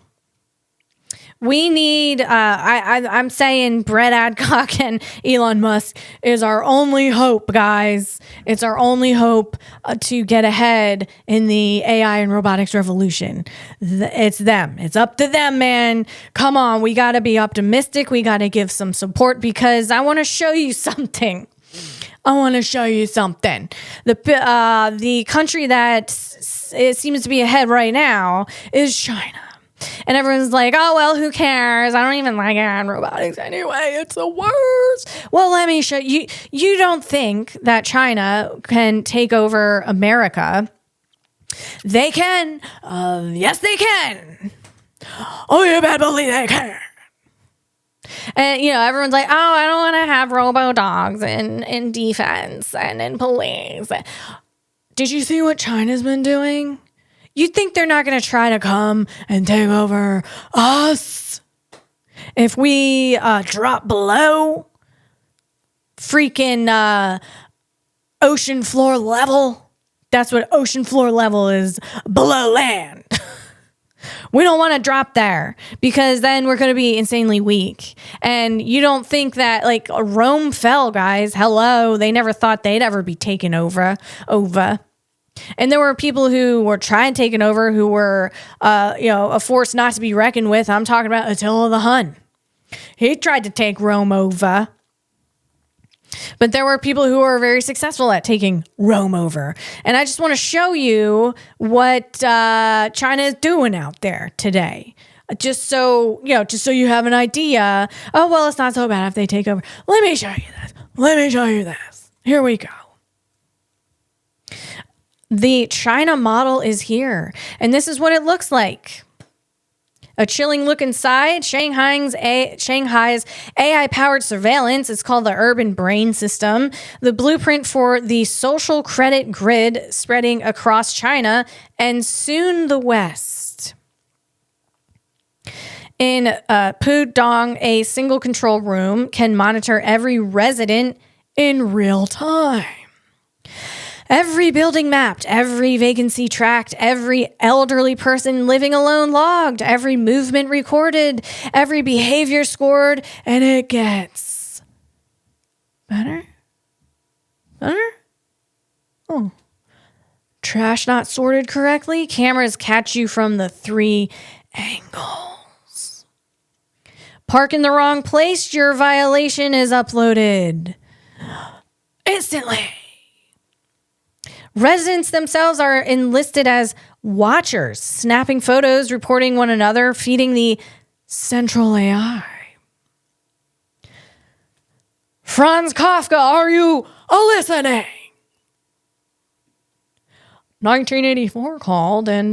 We need, I'm saying Brett Adcock and Elon Musk is our only hope, guys. It's our only hope to get ahead in the AI and robotics revolution. It's them. It's up to them, man. Come on. We got to be optimistic. We got to give some support because I want to show you something. The country that it seems to be ahead right now is China. And everyone's like, oh, well, who cares? I don't even like AI and robotics anyway. It's the worst. Well, let me show you. You don't think that China can take over America? They can. Yes, they can. Oh, you better believe they can. And, everyone's like, oh, I don't want to have robo-dogs in defense and in police. Did you see what China's been doing? You think they're not going to try to come and take over us? If we drop below freaking ocean floor level, that's what ocean floor level is, below land. We don't want to drop there because then we're going to be insanely weak. And you don't think that, like, Rome fell, guys. Hello. They never thought they'd ever be taken over. And there were people who were trying to take it over who were, a force not to be reckoned with. I'm talking about Attila the Hun. He tried to take Rome over. But there were people who were very successful at taking Rome over. And I just want to show you what China is doing out there today. Just so you have an idea. Oh, well, it's not so bad if they take over. Let me show you this. Here we go. The China model is here, and this is what it looks like. A chilling look inside Shanghai's AI-powered surveillance. It's called the Urban Brain System. The blueprint for the social credit grid spreading across China and soon the West. In Pudong, a single control room can monitor every resident in real time. Every building mapped, every vacancy tracked, every elderly person living alone logged, every movement recorded, every behavior scored, and it gets better. Oh. Trash not sorted correctly. Cameras catch you from the 3 angles. Park in the wrong place, your violation is uploaded instantly. Residents themselves are enlisted as watchers, snapping photos, reporting one another, feeding the central AI. Franz Kafka, are you listening? 1984 called and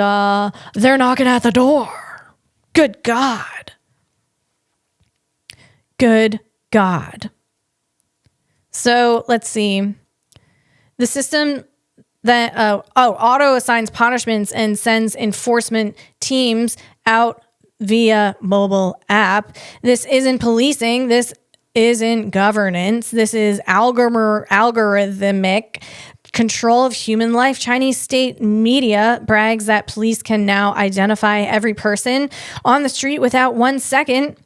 they're knocking at the door. Good God. Good God. So let's see. The system that auto assigns punishments and sends enforcement teams out via mobile app. This isn't policing. This isn't governance. This is algorithmic control of human life. Chinese state media brags that police can now identify every person on the street within 1 second.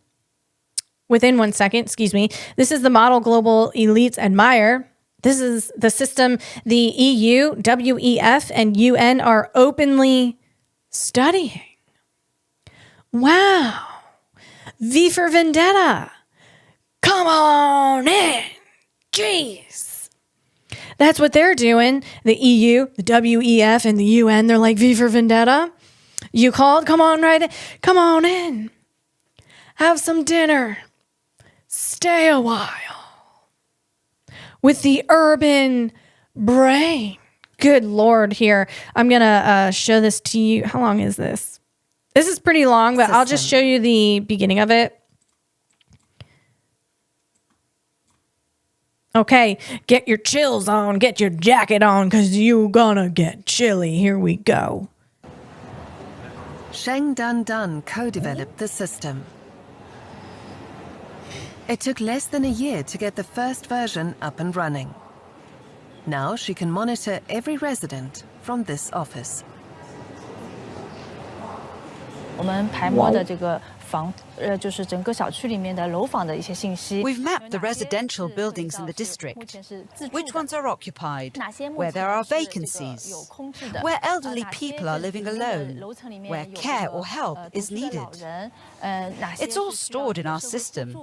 This is the model global elites admire. This is the system the EU, WEF, and UN are openly studying. Wow. V for Vendetta. Come on in. Jeez. That's what they're doing. The EU, the WEF, and the UN, they're like, V for Vendetta. You called? Come on right in. Come on in. Have some dinner. Stay a while. With the urban brain. Good Lord, here. I'm going to show this to you. How long is this? This is pretty long, but I'll just show you the beginning of it. Okay, get your chills on, get your jacket on, because you're gonna get chilly. Here we go. Sheng Dun co-developed the system. It took less than a year to get the first version up and running. Now she can monitor every resident from this office. 我们排摸的这个就是整个小区里面的楼房的一些信息。 We've mapped the residential buildings in the district. Which ones are occupied? Where there are vacancies? Where elderly people are living alone? Where care or help is needed? It's all stored in our system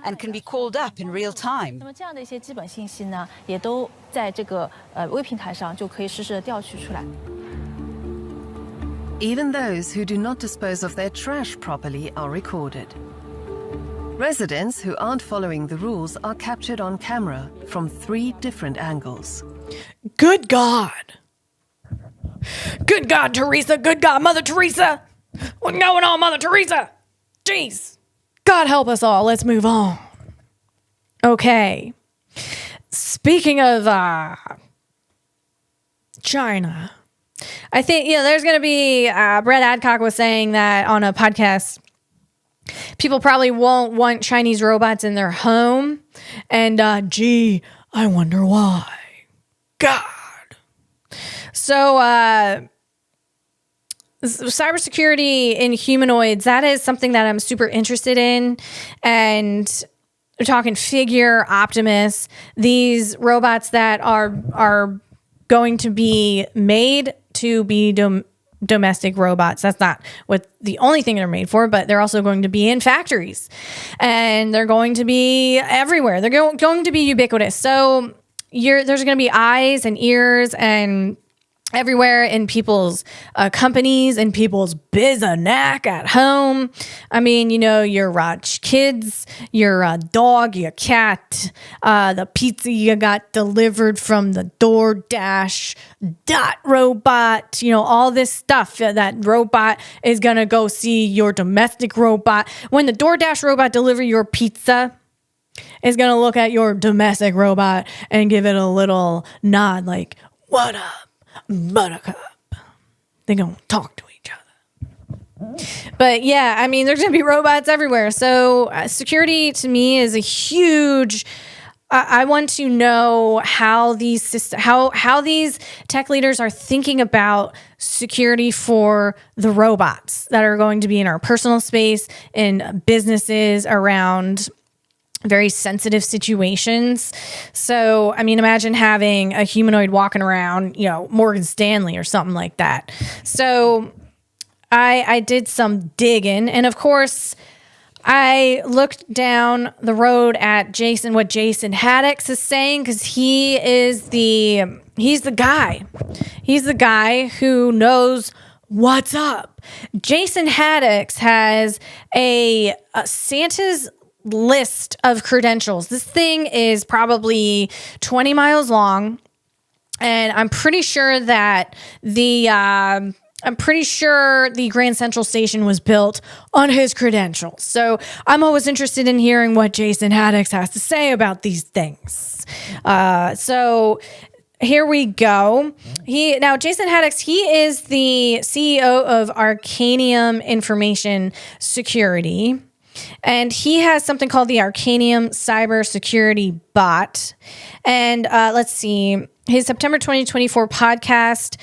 and can be called up in real time. 那么这样的一些基本信息呢，也都在这个微平台上就可以实时的调取出来。 Even those who do not dispose of their trash properly are recorded. Residents who aren't following the rules are captured on camera from 3 different angles. Good God. Good God, Teresa. Good God, Mother Teresa. What's going on, Mother Teresa? Jeez. God help us all. Let's move on. Okay. Speaking of China, I think, there's going to be, Brett Adcock was saying that on a podcast, people probably won't want Chinese robots in their home. And, gee, I wonder why. God. So, cybersecurity in humanoids, that is something that I'm super interested in. And we're talking Figure, Optimus, these robots that are going to be made to be domestic robots. That's not what the only thing they're made for, but they're also going to be in factories and they're going to be everywhere. They're going to be ubiquitous. So there's going to be eyes and ears and everywhere in people's companies and people's business at home. I mean, your kids, your dog, your cat, the pizza you got delivered from the DoorDash dot robot, all this stuff. That robot is going to go see your domestic robot. When the DoorDash robot deliver your pizza, it's going to look at your domestic robot and give it a little nod like, what up? Buttercup. They're going to talk to each other. But yeah, I mean, there's going to be robots everywhere. So security to me is a huge. I want to know how these how these tech leaders are thinking about security for the robots that are going to be in our personal space, in businesses, around very sensitive situations. So, I mean, imagine having a humanoid walking around, Morgan Stanley or something like that. So I did some digging, and of course, I looked down the road at what Jason Haddix is saying, because he's the guy. He's the guy who knows what's up. Jason Haddix has a Santa's list of credentials. This thing is probably 20 miles long, and I'm pretty sure that the Grand Central Station was built on his credentials. So I'm always interested in hearing what Jason Haddix has to say about these things. So here we go. Jason Haddix, he is the CEO of Arcanium Information Security. And he has something called the Arcanium Cybersecurity Bot. And let's see, his September 2024 podcast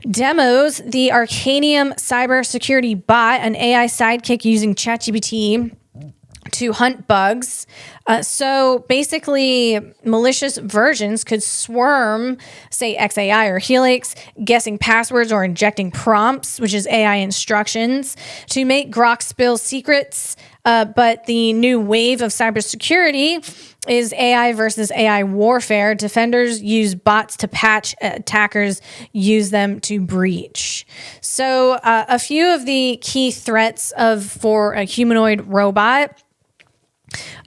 demos the Arcanium Cybersecurity Bot, an AI sidekick using ChatGPT to hunt bugs. So basically, malicious versions could swarm, say, XAI or Helix, guessing passwords or injecting prompts, which is AI instructions, to make Grok spill secrets. But the new wave of cybersecurity is AI versus AI warfare. Defenders use bots to patch, attackers use them to breach. So a few of the key threats for a humanoid robot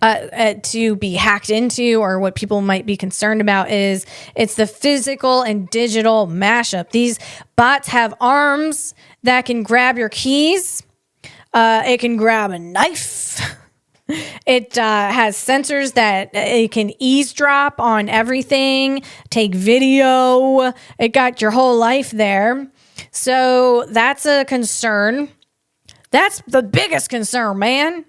to be hacked into, or what people might be concerned about, is it's the physical and digital mashup. These bots have arms that can grab your keys. It can grab a knife. It has sensors that it can eavesdrop on everything, take video. It got your whole life there. So that's a concern. That's the biggest concern, man.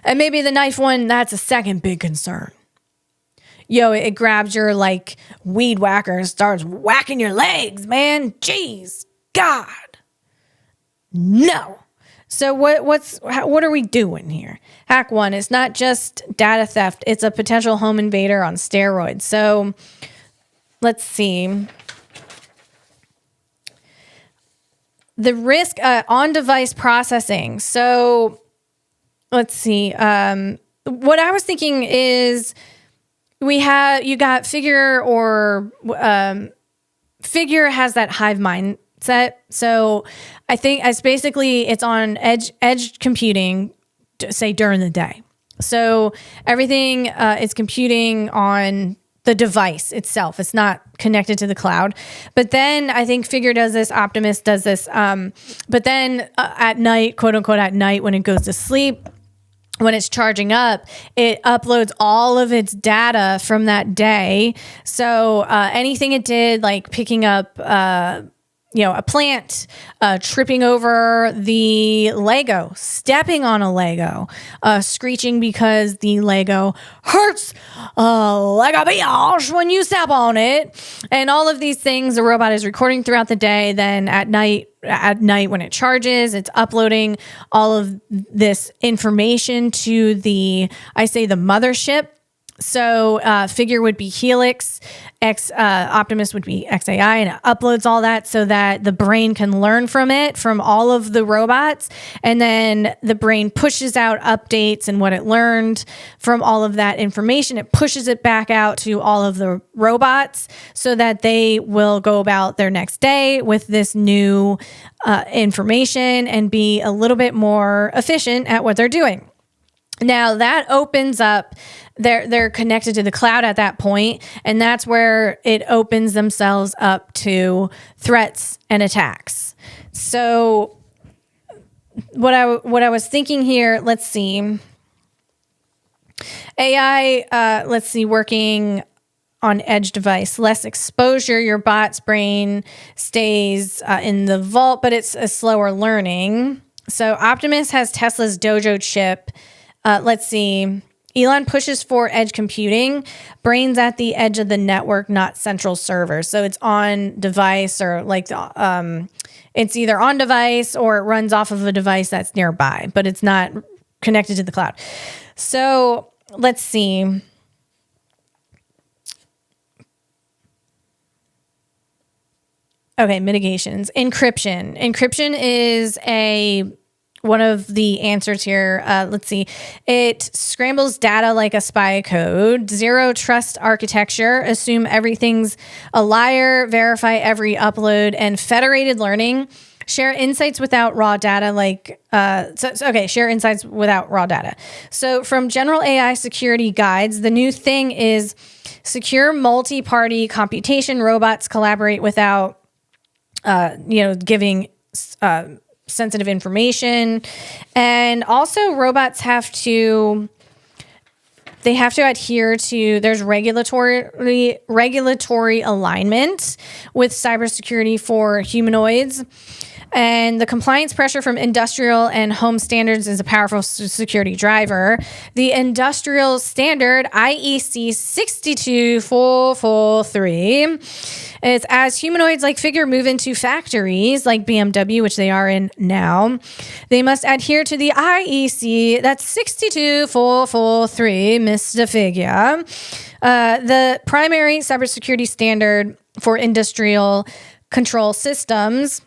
And maybe the knife one, that's a second big concern. It grabs your weed whacker and starts whacking your legs, man. Jeez, God. No. So what are we doing here? Hack 1, it's not just data theft, it's a potential home invader on steroids. So let's see. The risk on-device processing. So let's see. What I was thinking is you got Figure or Figure has that hive mindset. So I think it's on edge computing, say during the day. So everything is computing on the device itself. It's not connected to the cloud. But then I think Figure does this, Optimus does this. But then at night, quote unquote, at night when it goes to sleep, when it's charging up, it uploads all of its data from that day. So anything it did, like picking up a plant, tripping over the Lego, stepping on a Lego, screeching because the Lego hurts like a biatch when you step on it. And all of these things the robot is recording throughout the day. Then at night when it charges, it's uploading all of this information to the mothership. So Figure would be Helix, Optimus would be XAI, and it uploads all that so that the brain can learn from it, from all of the robots. And then the brain pushes out updates and what it learned from all of that information. It pushes it back out to all of the robots so that they will go about their next day with this new information and be a little bit more efficient at what they're doing. Now that opens up, they're connected to the cloud at that point, and that's where it opens themselves up to threats and attacks. So what I was thinking here, let's see. AI, working on edge device, less exposure, your bot's brain stays in the vault, but it's a slower learning. So Optimus has Tesla's Dojo chip. Let's see. Elon pushes for edge computing, brains at the edge of the network, not central servers. So it's on device or it's either on device or it runs off of a device that's nearby, but it's not connected to the cloud. So let's see. Okay, mitigations. Encryption. Encryption is one of the answers here. Let's see. It scrambles data like a spy code. Zero trust architecture. Assume everything's a liar. Verify every upload. And federated learning. Share insights without raw data. Share insights without raw data. So from General AI Security Guides, the new thing is secure multi-party computation. Robots collaborate without, giving sensitive information. And also robots have to adhere to, there's regulatory alignment with cybersecurity for humanoids. And the compliance pressure from industrial and home standards is a powerful security driver. The industrial standard IEC 62443 is as humanoids like Figure move into factories like BMW, which they are in now, they must adhere to the IEC, that's 62443, Mr. Figure, the primary cybersecurity standard for industrial control systems.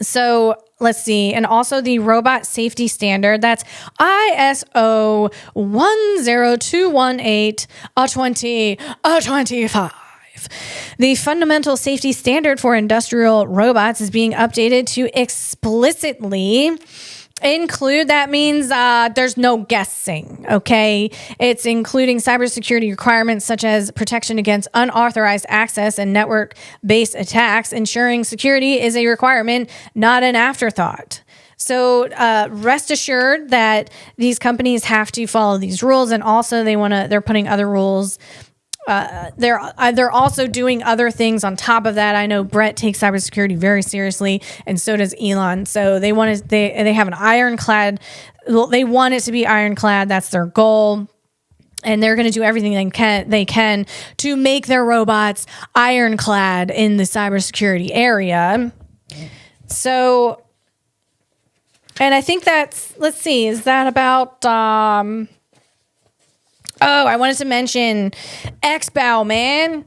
So let's see. And also the robot safety standard, that's ISO 10218-20-25. The fundamental safety standard for industrial robots is being updated to explicitly include, that means there's no guessing, okay? It's including cybersecurity requirements such as protection against unauthorized access and network-based attacks. Ensuring security is a requirement, not an afterthought. So rest assured that these companies have to follow these rules, and also they're putting other rules. They're also doing other things on top of that. I know Brett takes cybersecurity very seriously, and so does Elon. So they have an ironclad. They want it to be ironclad. That's their goal, and they're going to do everything they can to make their robots ironclad in the cybersecurity area. So And I think that's, let's see, is that about, I wanted to mention XBOW, man.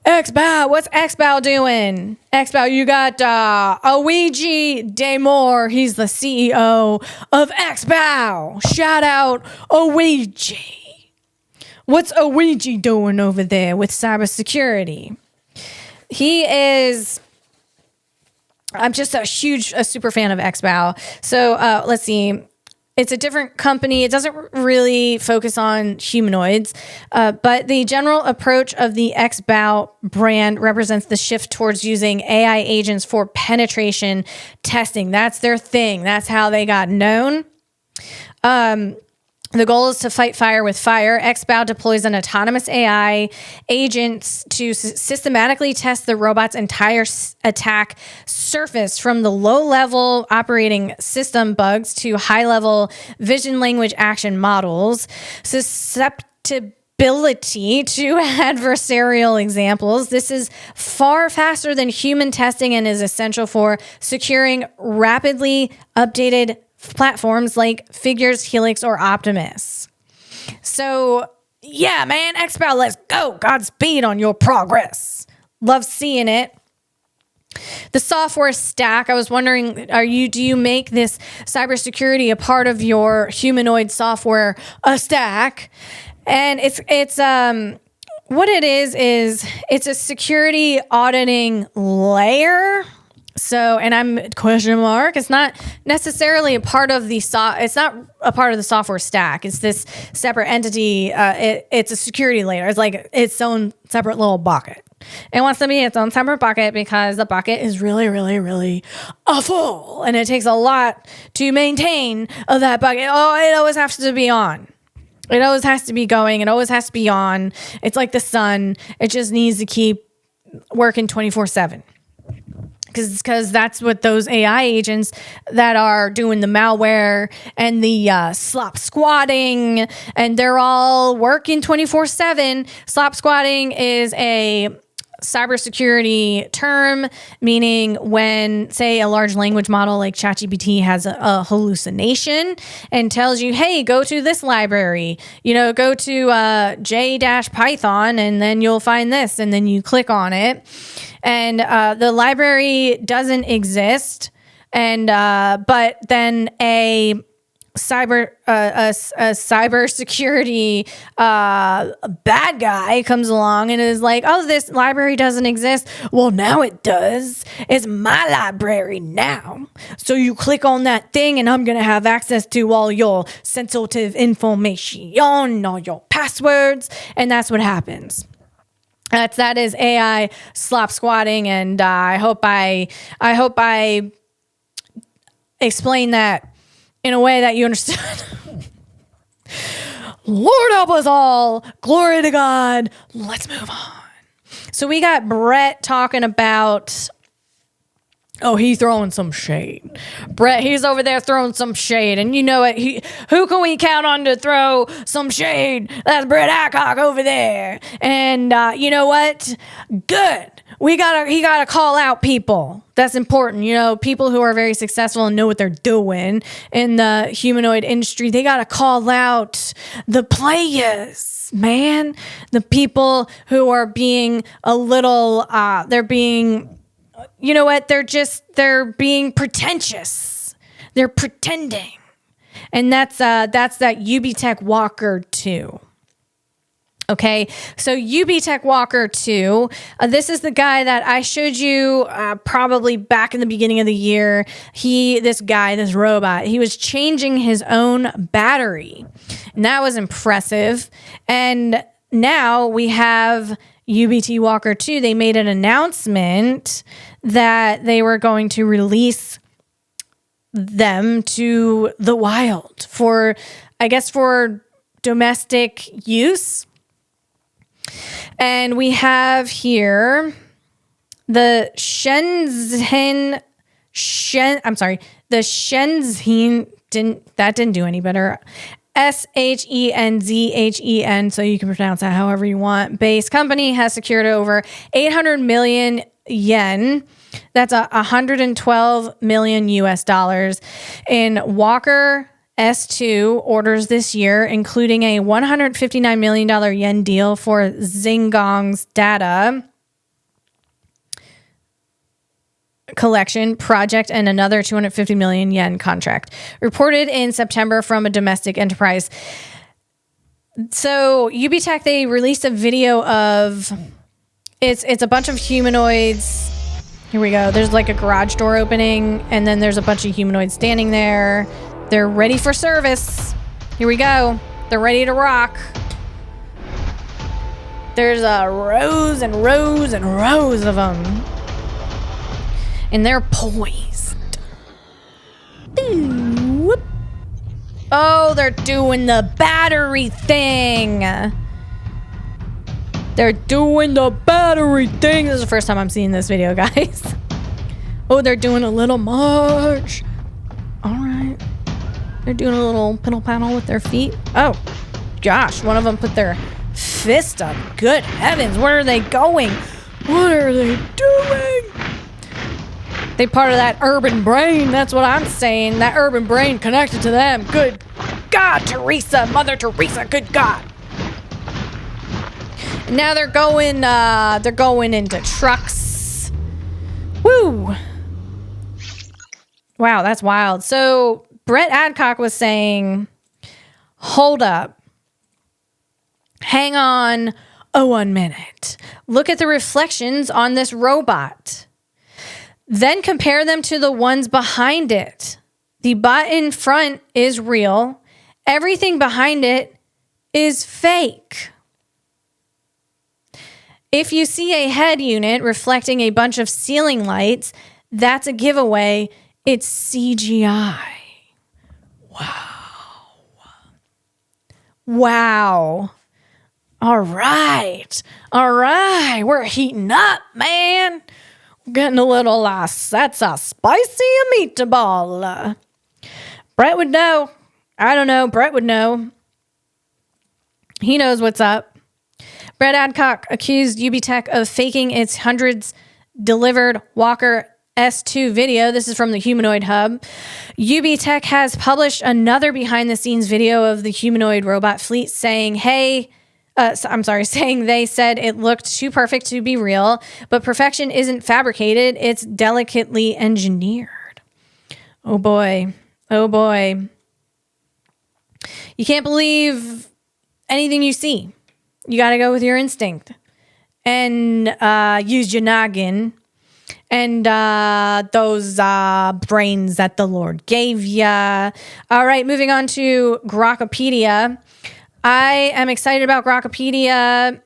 XBOW, what's XBOW doing? XBOW, you got Luigi Damore. He's the CEO of XBOW. Shout out Luigi. What's Luigi doing over there with cybersecurity? I'm just a super fan of XBOW. So let's see. It's a different company. It doesn't really focus on humanoids, but the general approach of the XBOW brand represents the shift towards using AI agents for penetration testing. That's their thing. That's how they got known. The goal is to fight fire with fire. XBOW deploys an autonomous AI agent to systematically test the robot's entire attack surface, from the low-level operating system bugs to high-level vision language action models, susceptibility to adversarial examples. This is far faster than human testing and is essential for securing rapidly updated platforms like Figures, Helix, or Optimus. So, yeah, man, XBOW, let's go. Godspeed on your progress. Love seeing it. The software stack, I was wondering, do you make this cybersecurity a part of your humanoid software stack? And it's what it is it's a security auditing layer. So, and I'm question mark. It's not necessarily a part of the it's not a part of the software stack. It's this separate entity. It's a security layer. It's like its own separate little bucket. It wants to be its own separate bucket because the bucket is really, really, really full, and it takes a lot to maintain that bucket. Oh, it always has to be on. It always has to be going. It always has to be on. It's like the sun. It just needs to keep working 24/7. Because that's what those AI agents that are doing the malware and the slop squatting, and they're all working 24/7. Slop squatting is a cybersecurity term, meaning when, say, a large language model like ChatGPT has a hallucination and tells you, hey, go to this library, go to J-Python, and then you'll find this, and then you click on it. And the library doesn't exist, and but then a cybersecurity bad guy comes along and is like, oh, this library doesn't exist. Well, now it does. It's my library now. So you click on that thing, and I'm gonna have access to all your sensitive information, all your passwords, and that's what happens. That is AI slop squatting, and I hope I explain that in a way that you understood. Lord help us all. Glory to God. Let's move on. So we got Brett talking about, he's throwing some shade. Brett, he's over there throwing some shade. And you know what? Who can we count on to throw some shade? That's Brett Adcock over there. And you know what? Good. He gotta call out people. That's important. People who are very successful and know what they're doing in the humanoid industry, they gotta call out the players, man. The people who are being a little, they're being, they're being pretentious. They're pretending. And that's that UBTech Walker 2. Okay, so UBTech Walker 2, this is the guy that I showed you probably back in the beginning of the year. This robot, he was changing his own battery, and that was impressive. And now we have UBT Walker 2. They made an announcement that they were going to release them to the wild for domestic use. And we have here the Shenzhen didn't do any better. Shenzhen, so you can pronounce that however you want. Base company has secured over 800 million yen That's 112 million US dollars in Walker S2 orders this year, including a $159 million yen deal for Zhengong's data collection project and another 250 million yen contract, reported in September from a domestic enterprise. So UBTech, they released a video of it's a bunch of humanoids. Here we go. There's like a garage door opening, and then there's a bunch of humanoids standing there. They're ready for service. Here we go. They're ready to rock. There's rows and rows and rows of them. And they're poised. Whoop. Oh, they're doing the battery thing. They're doing the battery thing. This is the first time I'm seeing this video, guys. Oh, they're doing a little march. All right. They're doing a little piddle paddle with their feet. Oh, gosh. One of them put their fist up. Good heavens. Where are they going? What are they doing? They part of that urban brain. That's what I'm saying. That urban brain connected to them. Good God, Teresa. Mother Teresa. Good God. And now they're going into trucks. Woo. Wow, that's wild. So Brett Adcock was saying, hold up. Hang on 1 minute. Look at the reflections on this robot. Then compare them to the ones behind it. The bot in front is real. Everything behind it is fake. If you see a head unit reflecting a bunch of ceiling lights, that's a giveaway. It's CGI. Wow. All right. We're heating up, man. Getting a little, that's a spicy meatball. Brett would know. I don't know. Brett would know. He knows what's up. Brett Adcock accused UBTech of faking its hundreds delivered Walker S2 video. This is from the Humanoid Hub. UBTech has published another behind-the-scenes video of the humanoid robot fleet saying, saying they said it looked too perfect to be real, but perfection isn't fabricated, it's delicately engineered. Oh boy. Oh boy. You can't believe anything you see. You got to go with your instinct and use your noggin and those brains that the Lord gave ya. All right, moving on to Grokkopedia. I am excited about Grokkopedia.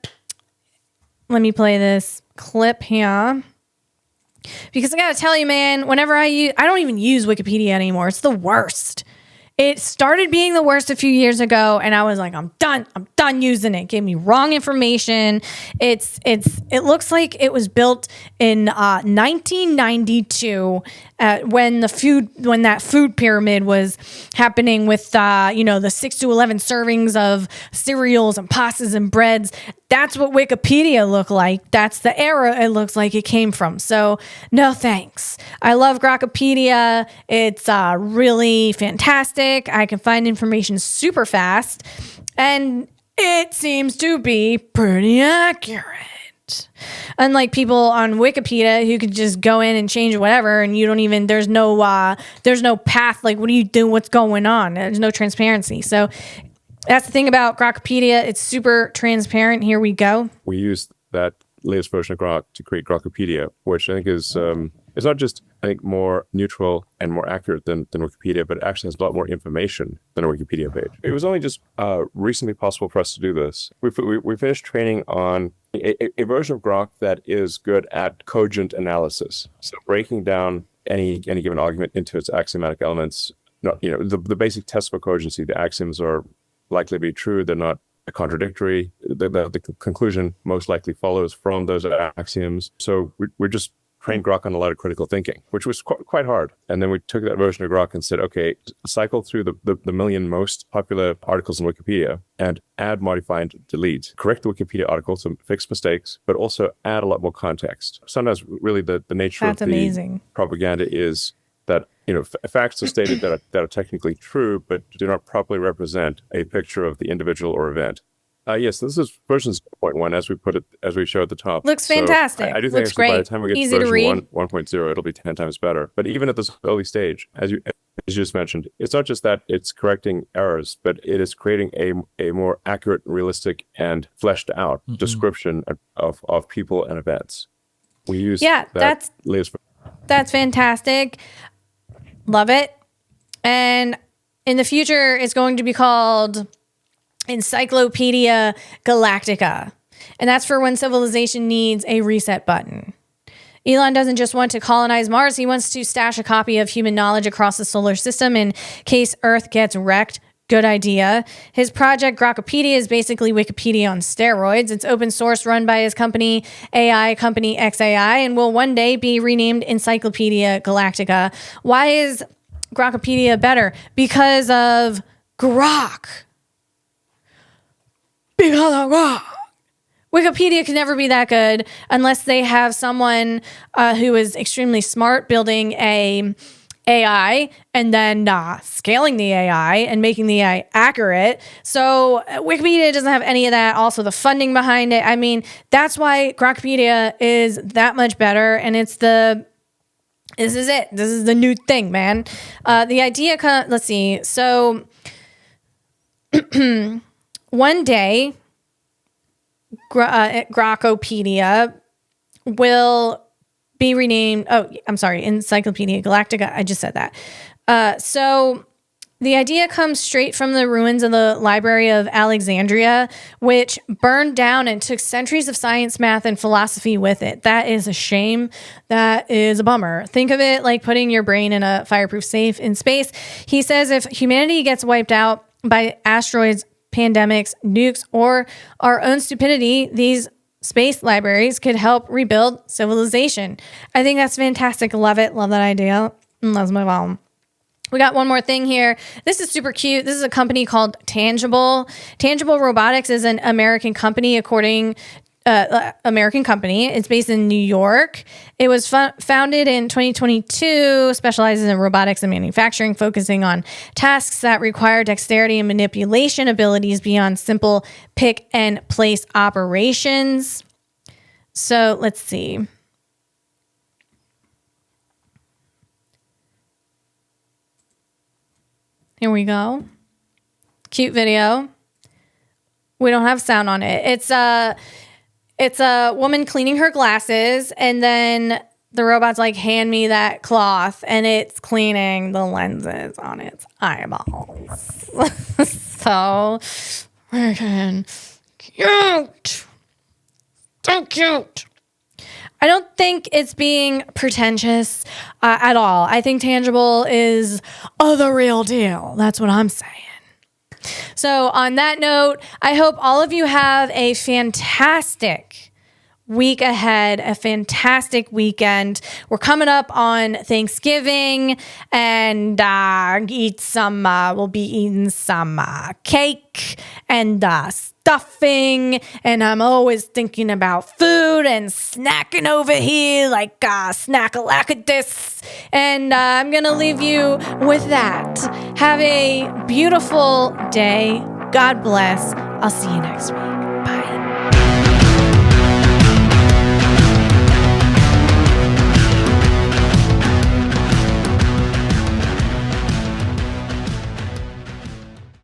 Let me play this clip here. Because I got to tell you, man, whenever I don't even use Wikipedia anymore. It's the worst. It started being the worst a few years ago, and I was like, I'm done using it. It gave me wrong information. It looks like it was built in 1992 when that food pyramid was happening with the 6 to 11 servings of cereals and pastas and breads. That's what Wikipedia looked like. That's the era it looks like it came from. So no thanks. I love Grokkopedia. It's really fantastic. I can find information super fast, and it seems to be pretty accurate. Unlike people on Wikipedia who could just go in and change whatever, and you don't even, there's no path. Like, what do you do? What's going on? There's no transparency. So that's the thing about Grokkopedia. It's super transparent. Here we go. We used that latest version of Grok to create Grokkopedia, which I think is it's not just, I think, more neutral and more accurate than Wikipedia, but it actually has a lot more information than a Wikipedia page. It was only just recently possible for us to do this. We finished training on a version of Grok that is good at cogent analysis. So breaking down any given argument into its axiomatic elements. The basic test for cogency. The axioms are likely to be true. They're not contradictory. The conclusion most likely follows from those axioms. So we're just train Grok on a lot of critical thinking, which was quite hard. And then we took that version of Grok and said, okay, cycle through the million most popular articles in Wikipedia and add, modify, and delete. Correct the Wikipedia article, so fix mistakes, but also add a lot more context. Sometimes really the nature That's of the amazing. propaganda is that, you know, facts are stated that are technically true, but do not properly represent a picture of the individual or event. Yes, this is version 0.1 as we showed at the top. Looks So fantastic. I do think Looks actually by the great. time we get Easy to to version read. 1.0, it'll be 10 times better. But even at this early stage, as you just mentioned, it's not just that it's correcting errors, but it is creating a more accurate, realistic, and fleshed out description of people and events. We use that's fantastic. Love it. And in the future, it's going to be called Encyclopedia Galactica. And that's for when civilization needs a reset button. Elon doesn't just want to colonize Mars. He wants to stash a copy of human knowledge across the solar system in case Earth gets wrecked. Good idea. His project Grokopedia is basically Wikipedia on steroids. It's open source, run by his company, AI company XAI, and will one day be renamed Encyclopedia Galactica. Why is Grokopedia better? Because of Grok. Because of Grok. Wikipedia can never be that good unless they have someone who is extremely smart building a AI and then scaling the AI and making the AI accurate. So Wikipedia doesn't have any of that. Also, the funding behind it. I mean, that's why Grokopedia is that much better. And this is it. This is the new thing, man. The idea, let's see. So one day, Grokopedia will be renamed. Oh, I'm sorry, Encyclopedia Galactica. I just said that. So the idea comes straight from the ruins of the Library of Alexandria, which burned down and took centuries of science, math, and philosophy with it. That is a shame. That is a bummer. Think of it like putting your brain in a fireproof safe in space. He says if humanity gets wiped out by asteroids, pandemics, nukes, or our own stupidity, these space libraries could help rebuild civilization. I think that's fantastic. Love it. Love that idea. Let's move on. We got one more thing here. This is super cute. This is a company called Tangible. Tangible Robotics is an American company, American company. It's based in New York. It was founded in 2022, specializes in robotics and manufacturing, focusing on tasks that require dexterity and manipulation abilities beyond simple pick and place operations. So let's see. Here we go. Cute video. We don't have sound on it. It's a woman cleaning her glasses, and then the robot's like, hand me that cloth, and it's cleaning the lenses on its eyeballs. So freaking cute. So cute. I don't think it's being pretentious at all. I think Tangible is the real deal. That's what I'm saying. So on that note, I hope all of you have a fantastic week ahead, a fantastic weekend. We're coming up on Thanksgiving, and we'll be eating some cake and stuffing, and I'm always thinking about food and snacking over here like snack-a-lack-a-dis. And I'm gonna leave you with that. Have a beautiful day. God bless. I'll see you next week.